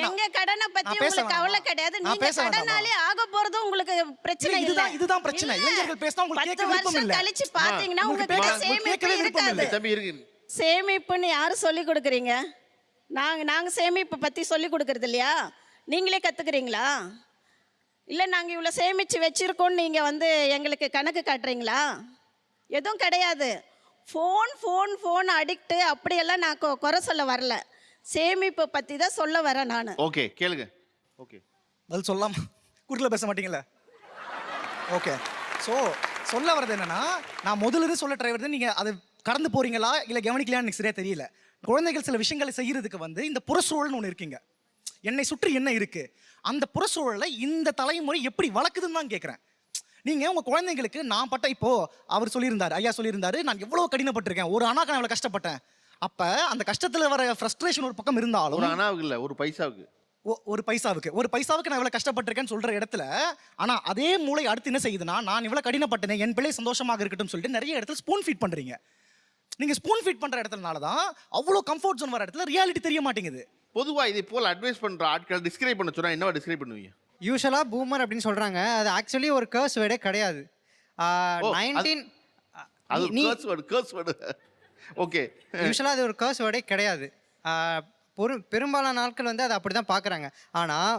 எங்க கடனை பத்தி உங்களுக்கு கவலை கிடையாது. நீங்க கடனாலே ஆக போறது உங்களுக்கு பிரச்சனை இல்ல. இதுதான் பிரச்சனை. இளைஞர்கள் பேசினா உங்களுக்கு கேட்க விருப்பம் இல்ல. 10 வருஷம் கழிச்சு பாத்தீங்கன்னா உங்க கிட்ட சேமிப்பு இருக்காது. சேமிப்புன்னு யாரு சொல்லி கொடுக்குறீங்க? நாங்க சேமிப்பு பத்தி சொல்லி கொடுக்கறது இல்லையா? நீங்களே கத்துக்கிறீங்களா? இல்லை நாங்கள் இவ்வளோ சேமித்து வச்சுருக்கோன்னு நீங்கள் வந்து எங்களுக்கு கணக்கு காட்டுறீங்களா? எதுவும் கிடையாது. ஃபோன் அடிக்ட்டு அப்படியெல்லாம் நான் குறை சொல்ல வரல. சேமிப்பை பற்றி தான் சொல்ல வரேன் நான். ஓகே, கேளுங்க. ஓகே, பதில் சொல்லலாம். குறுக்கில் பேச மாட்டீங்களா? ஓகே, ஸோ சொல்ல வர்றது என்னன்னா, நான் முதல்ல சொல்ல ட்ரை வருது, நீங்கள் அதை கடந்து போகிறீங்களா இல்லை கவனிக்கலான்னு எனக்கு சரியாக தெரியல. குழந்தைகள் சில விஷயங்களை செய்கிறதுக்கு வந்து இந்த புறச்சூழல்னு ஒன்று இருக்கீங்க. என்னை சுற்றி என்ன இருக்கு, அந்த புறச்சூழலை இந்த தலைமுறை எப்படி வளர்க்குதுன்னு தான் கேட்குறேன். நீங்கள் உங்கள் குழந்தைங்களுக்கு நான் பட்ட இப்போ அவர் சொல்லியிருந்தார், ஐயா சொல்லியிருந்தாரு, நான் எவ்வளோ கடினப்பட்டிருக்கேன், ஒரு அணாக்கு நான் எவ்வளோ கஷ்டப்பட்டேன். அப்போ அந்த கஷ்டத்தில் வர ஃப்ரஸ்ட்ரேஷன் ஒரு பக்கம் இருந்தாலும், ஒரு அணாவுக்கு இல்லை, ஒரு பைசாவுக்கு நான் எவ்வளோ கஷ்டப்பட்டிருக்கேன்னு சொல்கிற இடத்துல, ஆனால் அதே மூளை அடுத்து என்ன செய்யுதுன்னா, நான் இவ்வளோ கடினப்பட்டேன், என் பிள்ளை சந்தோஷமாக இருக்கட்டும் சொல்லிட்டு நிறைய இடத்துல ஸ்பூன் ஃபீட் பண்ணுறீங்க. நீங்கள் ஸ்பூன் ஃபீட் பண்ணுற இடத்துலனால தான் அவ்வளோ கம்ஃபர்ட் ஜோன் வர இடத்துல ரியாலிட்டி தெரிய மாட்டேங்குது. பொதுவாக இதை போல் அட்வைஸ் பண்ணுற ஆட்கள் டிஸ்கிரைப் பண்ண சொன்னால் என்ன டிஸ்கிரைப் பண்ணுவீங்க? யூஸ்வலாக பூமர் அப்படின்னு சொல்கிறாங்க. அது ஆக்சுவலி ஒரு கர்ஸ் வேர்டே கிடையாது. 19 ஓகே, யூஸ்வலாக அது ஒரு கர்ஸ் வேர்டே கிடையாது. பெரும்பாலான நாட்கள் வந்து அதை அப்படி தான் பார்க்குறாங்க. ஆனால்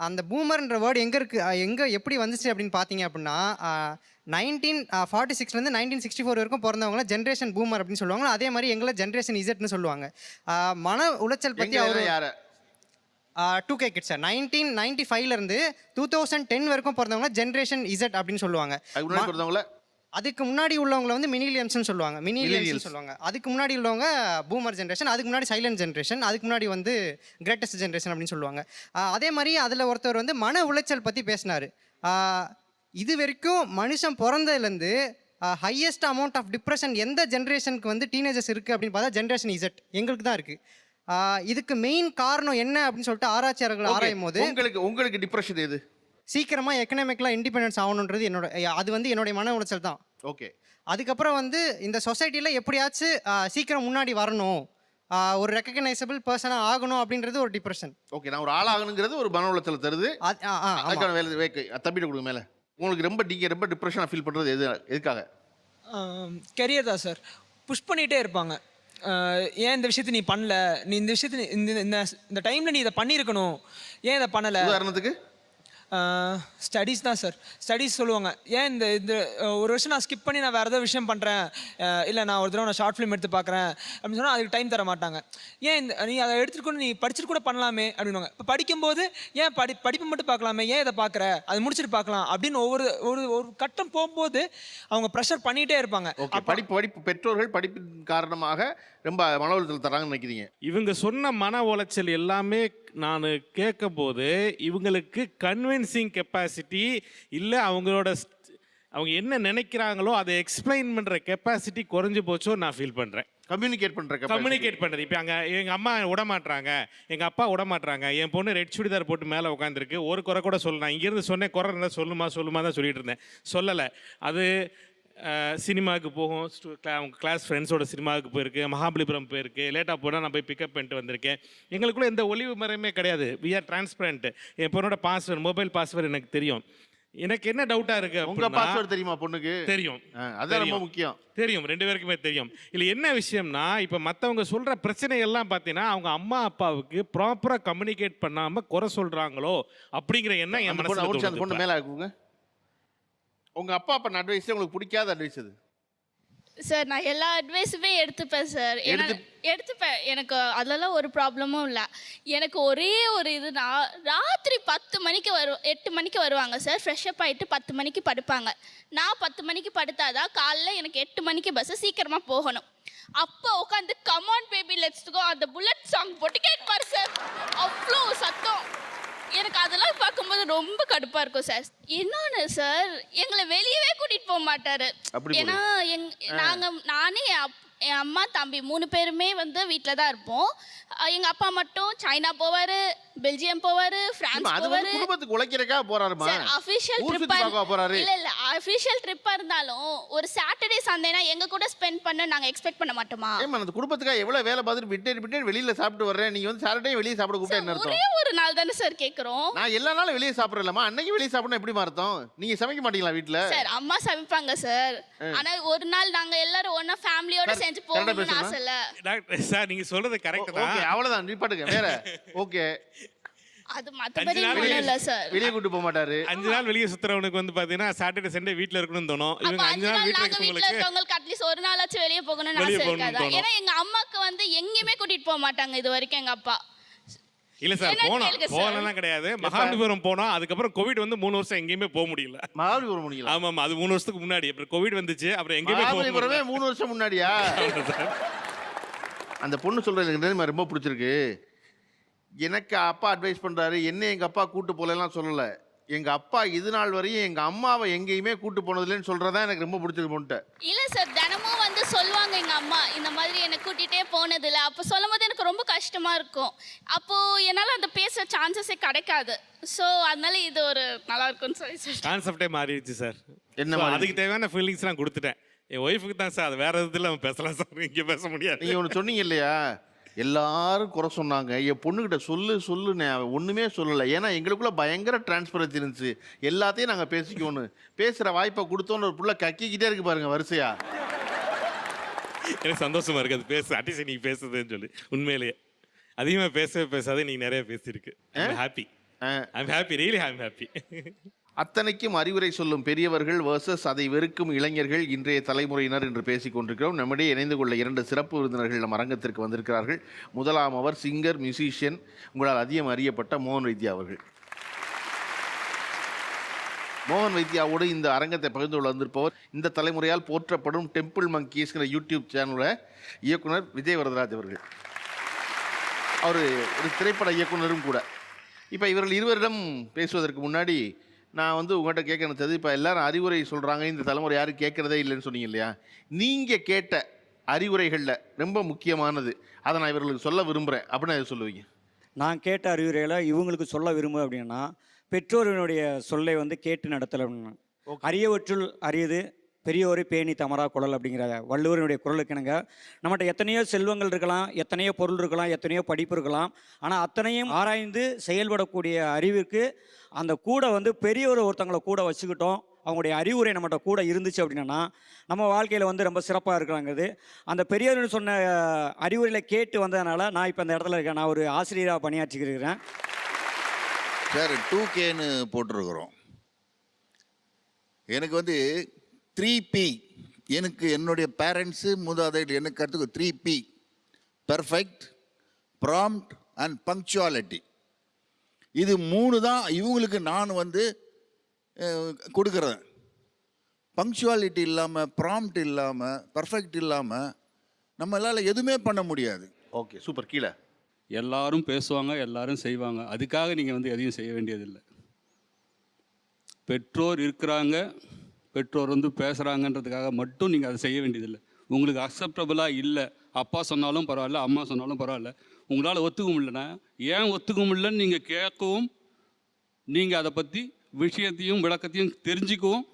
அந்த பூமர்ன்ற வேர்டு எங்கே எப்படி வந்துச்சு அப்படின்னு பார்த்தீங்க அப்படின்னா, 1946 1964 வரைக்கும் பிறந்தவங்கள ஜென்ரேஷன் பூமர் அப்படின்னு சொல்லுவாங்க. அதே மாதிரி எங்களை ஜென்ரேஷன் இசட்னு சொல்லுவாங்க. மன உளைச்சல் பற்றி அவர் 2K கிட்ஸ் 1995 2010 வரைக்கும் பிறந்தவங்க ஜென்ரேஷன் இசட் அப்படின்னு சொல்லுவாங்க. அதுக்கு முன்னாடி உள்ளவங்களை வந்து மினிலியன்ஸ்னு சொல்லுவாங்க. அதுக்கு முன்னாடி உள்ளவங்க பூமர் ஜென்ரேஷன், அதுக்கு முன்னாடி சைலண்ட் ஜென்ரேஷன், அதுக்கு முன்னாடி வந்து கிரேட்டஸ்ட் ஜென்ரேஷன் அப்படின்னு சொல்லுவாங்க. அதே மாதிரி அதில் ஒருத்தர் வந்து மன உளைச்சல் பற்றி பேசினார். இது வரைக்கும் மனுஷன் பிறந்ததுலேருந்து ஹையஸ்ட் அமௌண்ட் ஆஃப் டிப்ரெஷன் எந்த ஜென்ரேஷனுக்கு வந்து டீனேஜர்ஸ் இருக்குது அப்படின்னு பார்த்தா ஜென்ரேஷன் இசட் எங்களுக்கு தான் இருக்குது. இதுக்கு மெயின் காரணம் என்ன அப்படின்னு சொல்லிட்டு ஆராய்ச்சியாளர்கள் ஆராயும் போது, உங்களுக்கு டிப்ரெஷன் எது? சீக்கிரமாக எக்கனாமிக்கலாக இண்டிபெண்டன்ஸ் ஆகணுன்றது அது வந்து என்னுடைய மன உளைச்சல் தான். ஓகே, அதுக்கப்புறம் வந்து இந்த சொசைட்டியில் எப்படியாச்சும் சீக்கிரம் முன்னாடி வரணும், ஒரு ரெக்கக்னைசபிள் பர்சனாக ஆகணும் அப்படின்றது ஒரு டிப்ரெஷன். ஓகே, நான் ஒரு ஆளாகணுங்கிறது ஒரு மன உளைச்சல் தருது. அதுக்கான வேலை தப்பிட்டு கொடுங்க மேலே. உங்களுக்கு ரொம்ப டிப்ரெஷனாக ஃபீல் பண்ணுறது எதுக்காக? கெரியர் தான் சார். புஷ் பண்ணிகிட்டே இருப்பாங்க. ஏன் இந்த விஷயத்தை நீ பண்ணல, நீ இந்த விஷயத்தை இந்த டைமில் நீ இதை பண்ணியிருக்கணும், ஏன் இதை பண்ணலை? உதாரணத்துக்கு ஸ்டடீஸ் தான் சார். ஸ்டடீஸ் சொல்லுவாங்க, ஏன் இந்த ஒரு வருஷம் நான் ஸ்கிப் பண்ணி நான் வேறு ஏதோ விஷயம் பண்ணுறேன், இல்லை நான் ஒரு தடவை நான் ஷார்ட் ஃபிலிம் எடுத்து பார்க்குறேன் அப்படின்னு சொன்னால் அதுக்கு டைம் தர மாட்டாங்க. ஏன் நீ அதை எடுத்துகிட்டு நீ படிச்சுட்டு கூட பண்ணலாமே அப்படின்வாங்க. இப்போ படிக்கும்போது ஏன் படிப்பை மட்டும் பார்க்கலாமே, ஏன் இதை பார்க்குற, அது முடிச்சுட்டு பார்க்கலாம் அப்படின்னு ஒரு கட்டம் போகும்போது அவங்க ப்ரெஷர் பண்ணிகிட்டே இருப்பாங்க. படிப்பு பெற்றோர்கள் படிப்பின் காரணமாக ரொம்ப மன உளைச்சல் தராங்கன்னு நினைக்கிறீங்க? இவங்க சொன்ன மன உளைச்சல் எல்லாமே நான் கேட்கும் போது இவங்களுக்கு கன்வின்சிங் கெப்பாசிட்டி இல்லை, அவங்க என்ன நினைக்கிறாங்களோ அதை எக்ஸ்பிளைன் பண்ணுற கெப்பாசிட்டி குறைஞ்சி போச்சோ நான் ஃபீல் பண்ணுறேன். கம்யூனிகேட் பண்ணுறது. இப்போ அங்கே எங்கள் அம்மா விடமாட்டுறாங்க, எங்கள் அப்பா விடமாட்டுறாங்க, என் பொண்ணு ரெட் சுடிதார் போட்டு மேலே உட்காந்துருக்கு, ஒரு குறை கூட சொல்லலாம். இங்கேருந்து சொன்னேன், குறை இருந்தால் சொல்லுமா தான் சொல்லிட்டு இருந்தேன், சொல்லலை. அது சினிமாவுக்கு போகும், அவங்க கிளாஸ் ஃப்ரெண்ட்ஸோட சினிமாவுக்கு போயிருக்கு, மகாபலிபுரம் போயிருக்கு, லேட்டாக போனால் நான் போய் பிக்கப் பண்ணிட்டு வந்திருக்கேன். எங்களுக்குள்ள எந்த ஒளிவு மறைமே கிடையாது. We are transparent. என் பொண்ணோட பாஸ்வேர்டு, மொபைல் பாஸ்வேர்டு எனக்கு தெரியும். எனக்கு என்ன டவுட்டாக இருக்கு, உங்க பாஸ்வேர்டு தெரியுமா பொண்ணுக்கு? தெரியும். அதான் ரொம்ப முக்கியம். தெரியும், 2 பேருக்குமே தெரியும். இல்லை என்ன விஷயம்னா, இப்போ மற்றவங்க சொல்கிற பிரச்சனைகள்லாம் பார்த்தீங்கன்னா அவங்க அம்மா அப்பாவுக்கு ப்ராப்பராக கம்யூனிகேட் பண்ணாமல் குறை சொல்கிறாங்களோ அப்படிங்கிற எண்ணம் என் மனசில். பொண்ணு மேலே இருக்குங்க. உங்கள் அப்பா பண்ண அட்வைஸ் உங்களுக்கு பிடிக்காத அட்வைஸ் அது? சார் நான் எல்லா அட்வைஸுமே எடுத்துப்பேன் சார். எடுத்துப்பேன். எனக்கு அதெல்லாம் ஒரு ப்ராப்ளமும் இல்லை. எனக்கு ஒரே ஒரு இதுனா, ராத்திரி 10 மணிக்கு 8 மணிக்கு வருவாங்க சார். ஃப்ரெஷ்அப் ஆகிட்டு 10 மணிக்கு படுப்பாங்க. நான் 10 மணிக்கு படுத்தாதான் காலைல எனக்கு 8 மணிக்கு பஸ்ஸு சீக்கிரமாக போகணும். அப்போ உட்காந்து கமான் பேபி லெட்ஸ் கோ அந்த புல்லட் சாங் போட்டு கேட்பார் சார். அவ்வளோ சத்தம். எனக்கு அதெல்லாம் பார்க்கும்போது ரொம்ப கடுப்பாக இருக்கும் சார். இன்னொன்று சார், எங்களை வெளியவே கூட்டிகிட்டு போக மாட்டார். ஏன்னா நானே என் அம்மா தம்பி 3 பேருமே வந்து வீட்டில் தான் இருப்போம். எங்கள் அப்பா மட்டும் சைனா போவார், பெல்ஜியம் போவார், ஃப்ரான்ஸ் போவார். குடும்பத்துக்கு உழைக்கிறக்கா போறாருமா? அஃபிஷியல் ட்ரிப்பாக இல்லை அஃபிஷியல் ட்ரிப்பாக இருந்தாலும் ஒரு சாட்டர்டே சண்டேனா எங்கள் கூட ஸ்பெண்ட் பண்ண நாங்கள் எக்ஸ்பெக்ட் பண்ண மாட்டோமா? அந்த குடும்பத்துக்காக எவ்வளோ வேலை பார்த்துட்டு விட்டு வெளியில் சாப்பிட்டு வர்றேன். நீங்கள் வந்து சாட்டர்டே வெளியே சாப்பிட கூப்பிட்டா என்ன அர்த்தம்? ஒரே ஒரு நாள் தானே சார் கேட்குறோம். நான் எல்லா நாளும் வெளியே சாப்பிட்றேன்மா, அன்னைக்கு வெளியே சாப்பிடணும் எப்படி அர்த்தம்? நீங்கள் சமைக்க மாட்டீங்களா வீட்டில்? சார் அம்மா சமைப்பாங்க சார். ஆனால் ஒரு நாள் நாங்கள் எல்லாரும் ஒன்றா ஃபேமிலியோட செஞ்சு போகணும்னு ஆசை இல்லை. டாக்டர் சார் நீங்கள் சொல்கிறது கரெக்ட் தான். ஓகே அவ்வளோதான், நிப்பாட்டுங்க வேற. ஓகே அது மற்றபடி இல்லை சார். வெளியே கூட்டு போக மாட்டாரு. 5 நாள் வெளியே சுத்துறவனுக்கு வந்து பார்த்தீங்கன்னா சாட்டர்டே சண்டே வீட்டில் இருக்கணும்னு தோணும். இவங்க 5 நாள் வீட்டில் இருக்கவங்களுக்கு அட்லீஸ்ட் ஒரு நாளாச்சும் வெளியே போகணும்னு ஆசை இருக்காதா? ஏன்னா எங்கள் அம்மாவுக்கு வந்து எங்கேயுமே கூட்டிகிட்டு போக மாட்டாங்க இது வரைக்கும் எங்கள் அப்பா. இல்ல சார் போனலாம் கிடையாது. மகாபலிபுரம் போனோம். அதுக்கப்புறம் கோவிட் வந்து 3 வருஷம் எங்கேயுமே போக முடியல. மகாபலிபுரம் முடியல? ஆமாம், அது 3 வருஷத்துக்கு முன்னாடி. அப்புறம் கோவிட் வந்துச்சு, அப்புறம் எங்கேயுமே போக முடியல. 3 வருஷம் முன்னாடியா? அந்த பொண்ணு சொல்றது எனக்கு ரொம்ப பிடிச்சிருக்கு. எனக்கு அப்பா அட்வைஸ் பண்ணுறாரு, என்ன எங்கள் அப்பா கூட்டு போகலாம் சொல்லலை. எங்கள் அப்பா இது நாள் வரையும் எங்கள் அம்மாவை எங்கேயுமே கூட்டு போனதில்லைன்னு சொல்கிறதா எனக்கு ரொம்ப பிடிச்சிருக்கு பொண்ணுட்ட. இல்லை சார், தினமும் வந்து சொல்லுவாங்க எங்கள் அம்மா இந்த மாதிரி என்னை கூட்டிகிட்டே போனதில்லை. அப்போ சொல்லும் போது எனக்கு ரொம்ப கஷ்டமாக இருக்கும். அப்போது என்னால் அந்த பேசுகிற சான்சஸே கிடைக்காது. ஸோ அதனால இது ஒரு நல்லா இருக்கும்னு சொல்லி சார் கான்செப்டே மாறிடுச்சு சார். என்ன அதுக்கு தேவையான ஃபீலிங்ஸ்லாம் கொடுத்துட்டேன். என் ஒய்ஃபுக்கு தான் சார். அது வேறு இதில் அவன் பேசலாம் சார், இங்கே பேச முடியாது. நீங்கள் ஒன்று சொன்னீங்க இல்லையா, எல்லாரும் குறை சொன்னாங்க. என் பொண்ணுக்கிட்ட சொல்லுன்னு அவன் ஒன்றுமே சொல்லலை. ஏன்னா எங்களுக்குள்ள பயங்கர டிரான்ஸ்பரன்சி இருந்துச்சு. எல்லாத்தையும் நாங்கள் பேசிக்கணும், பேசுகிற வாய்ப்பை கொடுத்தோன்னு ஒரு புள்ள கக்கிக்கிட்டே இருக்கு பாருங்க வரிசையா. எனக்கு சந்தோஷமா இருக்கு அது பேச. அட்லீஸ்ட் நீங்கள் பேசுதுன்னு சொல்லி உண்மையிலேயே அதிகமாக பேசாதே நீங்கள் நிறைய பேசியிருக்கு. Happy. I'm happy, really I'm happy. அத்தனைக்கும் அறிவுரை சொல்லும் பெரியவர்கள் வர்சஸ் அதை வெறுக்கும் இளைஞர்கள், இன்றைய தலைமுறையினர் என்று பேசிக் கொண்டிருக்கிறோம். நம்மிடையே இணைந்து கொள்ள 2 சிறப்பு விருந்தினர்கள் நம் அரங்கத்திற்கு வந்திருக்கிறார்கள். முதலாம் அவர் சிங்கர், மியூசிஷியன், உங்களால் அதிகம் அறியப்பட்ட மோகன் வைத்தியா அவர்கள். மோகன் வைத்தியாவோடு இந்த அரங்கத்தை பகிர்ந்து கொள்ள வந்திருப்பவர் இந்த தலைமுறையால் போற்றப்படும் டெம்பிள் மங்கீஸ்கிற யூடியூப் சேனலோட இயக்குனர் விஜய் வரதராஜ் அவர்கள். அவர் ஒரு திரைப்பட இயக்குனரும் கூட. இப்போ இவர்கள் இருவரிடம் பேசுவதற்கு முன்னாடி நான் வந்து உங்கள்கிட்ட கேட்க நினைச்சது, இப்போ எல்லாரும் அறிவுரை சொல்கிறாங்க, இந்த தலைமுறை யாரும் கேட்குறதே இல்லைன்னு சொன்னீங்க இல்லையா? நீங்கள் கேட்ட அறிவுரைகளில் ரொம்ப முக்கியமானது, அதை நான் இவர்களுக்கு சொல்ல விரும்புகிறேன் அப்படின்னு அதை சொல்லுவீங்க? நான் கேட்ட அறிவுரைகளை இவங்களுக்கு சொல்ல விரும்புகிறேன் அப்படின்னா, பெற்றோரினுடைய சொல்லை வந்து கேட்டு நடத்தலை. அரியவற்றுள் அரியது பெரியோரை பேணி தமரா குழல் அப்படிங்கிற வள்ளுவருடைய குரலுக்கு இணங்க, நம்மகிட்ட எத்தனையோ செல்வங்கள் இருக்கலாம், எத்தனையோ பொருள் இருக்கலாம், எத்தனையோ படிப்பு இருக்கலாம், ஆனால் அத்தனையும் ஆராய்ந்து செயல்படக்கூடிய அறிவுக்கு அந்த கூட வந்து பெரியவர் ஒருத்தங்களை கூட வச்சுக்கிட்டோம், அவங்களுடைய அறிவுரை நம்மகிட்ட கூட இருந்துச்சு அப்படின்னா நம்ம வாழ்க்கையில் வந்து ரொம்ப சிறப்பாக இருக்கிறாங்கிறது. அந்த பெரியவர்னு சொன்ன அறிவுரைகளை கேட்டு வந்ததுனால நான் இப்போ அந்த இடத்துல இருக்கேன். நான் ஒரு ஆசிரியராக பணியாற்றிக்கிறேன் சார். 2Kன்னு போட்டிருக்கிறோம். எனக்கு வந்து 3P. எனக்கு என்னுடைய பேரண்ட்ஸு மூதாதையர் எனக்கு கற்றுக்கு 3P: perfect, prompt and punctuality. இது 3 தான் இவங்களுக்கு நான் வந்து கொடுக்குறேன். பங்க்சுவாலிட்டி இல்லாமல், ப்ராம்ப்ட் இல்லாமல், பர்ஃபெக்ட் இல்லாமல் நம்மளால் எதுவுமே பண்ண முடியாது. Okay, super. கீழே எல்லாரும் பேசுவாங்க, எல்லாரும் செய்வாங்க. அதுக்காக நீங்கள் வந்து எதையும் செய்ய வேண்டியதில்லை. பெற்றோர் இருக்கிறாங்க, பெற்றோர் வந்து பேசுகிறாங்கன்றதுக்காக மட்டும் நீங்கள் அதை செய்ய வேண்டியதில்லை. உங்களுக்கு அக்செப்டபுளாக இல்லை, அப்பா சொன்னாலும் பரவாயில்ல, அம்மா சொன்னாலும் பரவாயில்ல, உங்களால் ஒத்துக்க முடியலன்னா ஏன் ஒத்துக்க முடியலன்னு நீங்கள் கேட்கவும், நீங்கள் அதை பற்றி விஷயத்தையும் விளக்கத்தையும் தெரிஞ்சுக்கவும்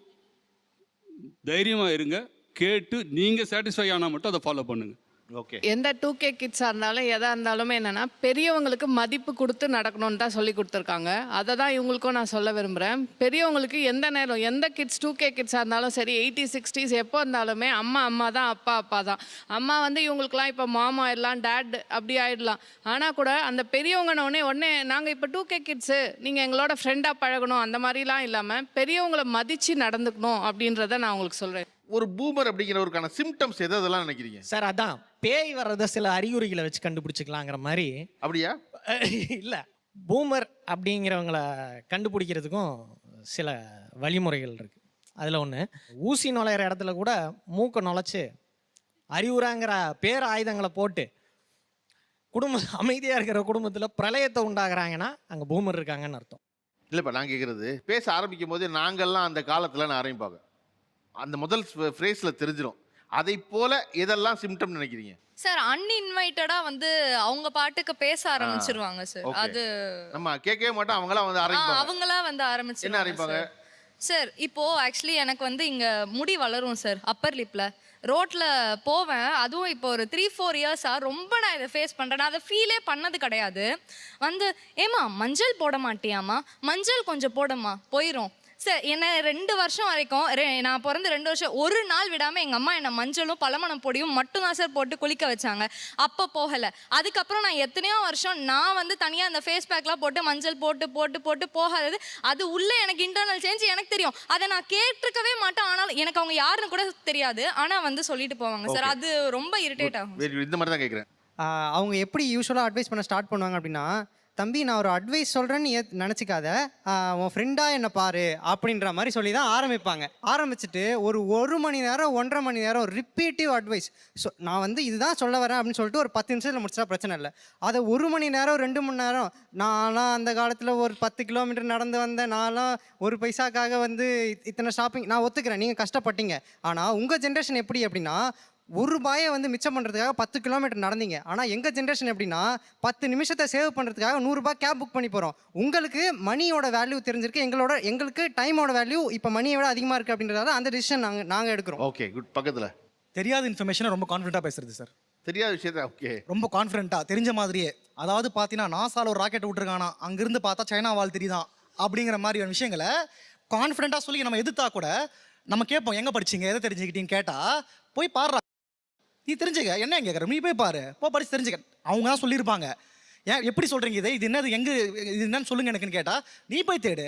தைரியமாக இருங்க, கேட்டு நீங்கள் சாட்டிஸ்ஃபை ஆனால் மட்டும் அதை ஃபாலோ பண்ணுங்கள். ஓகே. எந்த 2K கிட்ஸாக இருந்தாலும் எதாக இருந்தாலுமே என்னென்னா பெரியவங்களுக்கு மதிப்பு கொடுத்து நடக்கணும்னு தான் சொல்லி கொடுத்துருக்காங்க. அதை தான் இவங்களுக்கும் நான் சொல்ல விரும்புகிறேன். பெரியவங்களுக்கு எந்த நேரம் எந்த கிட்ஸ் 2K கிட்ஸாக இருந்தாலும் சரி 80s 60s எப்போ இருந்தாலுமே அம்மா தான், அப்பா தான். அம்மா வந்து இவங்களுக்குலாம் இப்போ மாமா ஆயிடலாம், டேட் அப்படி ஆயிடலாம். ஆனால் கூட அந்த பெரியவங்கனோடனே உடனே நாங்கள் இப்போ 2K கிட்ஸு நீங்கள் எங்களோட ஃப்ரெண்டாக பழகணும் அந்த மாதிரிலாம் இல்லாமல் பெரியவங்களை மதித்து நடந்துக்கணும் அப்படின்றத நான் உங்களுக்கு சொல்கிறேன். ஒரு பூமர் அப்படிங்கிறவருக்கான சிம்டம்ஸ் எதெல்லாம் நினைக்கிறீங்க சார்? அதான் பேய் வர்றதை சில அறிகுறிகளை வச்சு கண்டுபிடிச்சிக்கலாங்கிற மாதிரி. அப்படியா? இல்லை, பூமர் அப்படிங்கிறவங்கள கண்டுபிடிக்கிறதுக்கும் சில வழிமுறைகள் இருக்குது. அதில் ஒன்று, ஊசி நுழையிற இடத்துல கூட மூக்கை நுழைச்சி அறிவுறாங்கிற பேர் ஆயுதங்களை போட்டு அமைதியாக இருக்கிற குடும்பத்தில் பிரளயத்தை உண்டாகிறாங்கன்னா அங்கே பூமர் இருக்காங்கன்னு அர்த்தம். இல்லைப்பா, நான் கேட்குறது பேச ஆரம்பிக்கும் போது நாங்கள்லாம் அந்த காலத்தில் நான் ஆரம்பிப்பாங்க அந்த முதல் ஃப்ரேஸில் தெரிஞ்சிடும். அதை போல எதெல்லாம் சிம்டம் நினைக்கிறீங்க சார்? அன்இன்வைட்டடா வந்து அவங்க பாட்டுக்கு பேச ஆரம்பிச்சிருவாங்க சார். அது நம்ம கேட்கவே மாட்டோம், அவங்களா வந்து ஆரம்பிப்பாங்க. அவங்களா வந்து ஆரம்பிச்சு என்ன ஆரம்பிப்பாங்க சார்? இப்போ ஆக்சுவலி எனக்கு வந்து இங்க முடி வளரும் சார், அப்பர் லிப்ல. ரோட்ல போவேன், அதுவும் இப்போ ஒரு 3-4 இயர்ஸாக ரொம்ப நான் இதை ஃபேஸ் பண்ணுறேன். நான் அதை ஃபீலே பண்ணது கிடையாது. வந்து ஏமா மஞ்சள் போட மாட்டியாம்மா, மஞ்சள் கொஞ்சம் போடமா, போயிடும் சார். என்னை 2 வருஷம் வரைக்கும், நான் பிறந்து 2 வருஷம் ஒரு நாள் விடாமல் எங்கள் அம்மா என்னை மஞ்சளும் பழமணம் பொடியும் மட்டும்தான் சார் போட்டு குளிக்க வச்சாங்க. அப்போ போகலை. அதுக்கப்புறம் நான் எத்தனையோ வருஷம் நான் வந்து தனியாக அந்த ஃபேஸ் பேக்லாம் போட்டு மஞ்சள் போட்டு போட்டு போட்டு போகாதது. அது உள்ளே எனக்கு இன்டர்னல் சேஞ்ச் எனக்கு தெரியும். அதை நான் கேட்டிருக்கவே மாட்டேன். ஆனால் எனக்கு அவங்க யாருன்னு கூட தெரியாது. ஆனால் வந்து சொல்லிட்டு போவாங்க சார். அது ரொம்ப இரிட்டேட் ஆகும். இந்த மாதிரி தான் கேட்குறேன். அவங்க எப்படி யூஸ்வலாக அட்வைஸ் பண்ண ஸ்டார்ட் பண்ணுவாங்க அப்படின்னா, தம்பி நான் ஒரு அட்வைஸ் சொல்கிறேன்னு நினச்சிக்காத, உன் ஃப்ரெண்டாக என்னை பாரு அப்படின்ற மாதிரி சொல்லி தான் ஆரம்பிப்பாங்க. ஆரம்பிச்சுட்டு ஒரு மணி நேரம் 1.5 மணி நேரம் ரிப்பீட்டிவ் அட்வைஸ். ஸோ நான் வந்து இதுதான் சொல்ல வரேன் அப்படின்னு சொல்லிட்டு ஒரு 10 நிமிஷத்தில் முடிச்சா பிரச்சனை இல்லை. அதை 1 மணி நேரம் 2 மணி நேரம், நான்லாம் அந்த காலத்தில் ஒரு 10 கிலோமீட்டர் நடந்து வந்தேன், நான்லாம் ஒரு பைசாக்காக வந்து இத்தனை ஷாப்பிங், நான் ஒத்துக்கிறேன் நீங்கள் கஷ்டப்பட்டீங்க. ஆனால் உங்கள் ஜென்ரேஷன் எப்படி அப்படின்னா, ₹1 வந்து மிச்சம் பண்ணுறதுக்காக 10 கிலோமீட்டர் நடந்தீங்க. ஆனால் எங்கள் ஜென்ரேஷன் எப்படின்னா 10 நிமிஷத்தை சேவ் பண்ணுறதுக்காக ₹100 கேப் புக் பண்ணி போகிறோம். உங்களுக்கு மணியோட வேல்யூ தெரிஞ்சிருக்கு, எங்களுக்கு டைமோட வேல்யூ இப்போ மணியை விட அதிகமாக இருக்குது அப்படின்றதால அந்த டிசிஷன் நாங்கள் எடுக்கிறோம். Okay, good. பக்கத்தில் தெரியாத இன்ஃபர்மேஷனை ரொம்ப கான்ஃபிடென்ட்டாக பேசுறது சார். தெரியாத விஷயத்த ஓகே ரொம்ப கான்ஃபிடென்ட்டாக தெரிஞ்ச மாதிரியே. அதாவது பார்த்தீங்கன்னா நாசால ஒரு ராக்கெட் விட்டுருக்கானா, அங்கிருந்து பார்த்தா சைனா வால் தெரியுதான் அப்படிங்கிற மாதிரியான விஷயங்களை கான்ஃபிடென்ட்டாக சொல்லி நம்ம எதிர்த்தா கூட நம்ம கேட்போம், எங்கே படிச்சிங்க, எதை தெரிஞ்சுக்கிட்டீங்கன்னு கேட்டால் போய் பாடுறா, நீ தெரிஞ்சுக்க, என்ன கேட்குற, நீ போய் பாரு, படிச்சு தெரிஞ்சுக்க. அவங்க தான் சொல்லியிருப்பாங்க. ஏன் எப்படி சொல்கிறீங்க இது என்னது, எங்கே இது என்னன்னு சொல்லுங்க எனக்குன்னு கேட்டால் நீ போய் தேடு,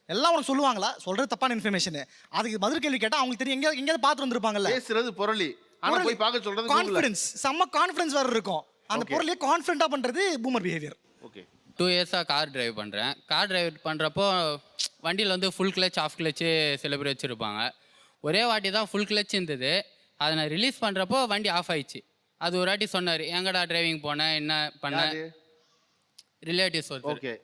எல்லாம் உனக்கு சொல்லுவாங்களா? சொல்கிறது தப்பான இன்ஃபர்மேஷன். அதுக்கு பதில் கேள்வி கேட்டால் அவங்களுக்கு தெரியும், எங்கேயாவது பார்த்து வந்துருப்பாங்கல்ல. பேசுறது பொருளி, ஆனால் போய் பார்க்க சொல்கிறது கான்ஃபிடன்ஸ், செம்ம கான்ஃபிடன்ஸ் வேறு இருக்கும். அந்த பொருளையே கான்ஃபிடென்ட்டாக பண்ணுறது பூமர் பிஹேவியர். ஓகே. 2 இயர்ஸாக கார் டிரைவ் பண்ணுறேன். கார் டிரைவ் பண்ணுறப்போ வண்டியில் வந்து ஃபுல் கிளச் ஆஃப் கிளச்சு சில பேர் வச்சுருப்பாங்க. ஒரே வாட்டி தான் ஃபுல் கிளச் இருந்தது. அதை நான் ரிலீஸ் பண்ணுறப்போ வண்டி ஆஃப் ஆயிடுச்சு. அது ஒரு வாட்டி சொன்னார், எங்கடா டிரைவிங் போனேன், என்ன பண்ண, ரிலேட்டிவ்ஸ் ஓகே,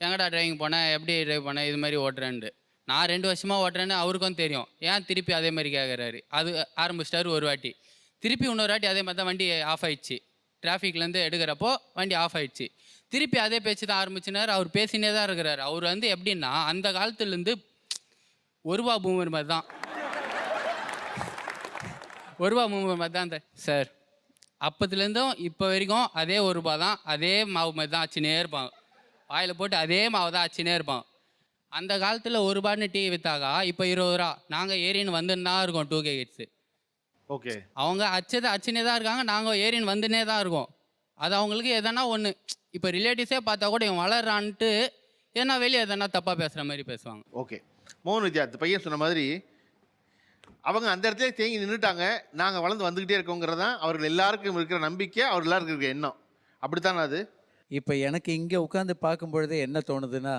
எங்கடா டிரைவிங் போனேன், எப்படி டிரைவ் பண்ணேன், இது மாதிரி ஓட்டுறேன்ட்டு. நான் 2 வருஷமாக ஓட்டுறேன்னு அவருக்கும் தெரியும். ஏன் திருப்பி அதே மாதிரி கேட்குறாரு. அது ஆரம்பிச்சிட்டாரு ஒரு வாட்டி. திருப்பி இன்னொரு வாட்டி அதே மாதிரி தான் வண்டி ஆஃப் ஆயிடுச்சு. டிராஃபிக்லேருந்து எடுக்கிறப்போ வண்டி ஆஃப் ஆயிடுச்சு. திருப்பி அதே பேச்சு தான் ஆரம்பிச்சினார். அவர் பேசினே தான் இருக்கிறார். அவர் வந்து எப்படின்னா அந்த காலத்துலேருந்து ₹1 பூமர் மாதிரி தான். ₹1 பூமர் மாதிரி தான் சார். அப்போதுலேருந்தும் இப்போ வரைக்கும் அதே ₹1 தான், அதே மாவு மாதிரி தான் ஆச்சுனே இருப்பாங்க. வாயில் போட்டு அதே மாவு தான் ஆச்சுனே இருப்பாங்க. அந்த காலத்தில் ₹1 டீ விற்றாக்கா இப்போ ₹20. நாங்கள் ஏரின்னு வந்துன்னு தான் இருக்கோம் 2K கிட்ஸு. ஓகே. அவங்க அச்சுனே தான் இருக்காங்க, நாங்கள் ஏரின்னு வந்துனே தான் இருக்கோம். அது அவங்களுக்கு எதனா ஒன்று, இப்போ ரிலேட்டிவ்ஸே பார்த்தா கூட இவன் வளர்றான்ட்டு ஏன்னா வெளியே எதனா தப்பாக பேசுகிற மாதிரி பேசுவாங்க. ஓகே. மோகன் வித்யா பையன் சொன்ன மாதிரி அவங்க அந்த இடத்துல தேங்கி நின்றுட்டாங்க, நாங்கள் வளர்ந்து வந்துக்கிட்டே இருக்கோங்கிறது தான் அவர்கள் எல்லாருக்கும் இருக்கிற நம்பிக்கை, அவர் எல்லாருக்கும் இருக்கிற எண்ணம். அப்படித்தானே அது? இப்போ எனக்கு இங்கே உட்காந்து பார்க்கும்பொழுது என்ன தோணுதுன்னா,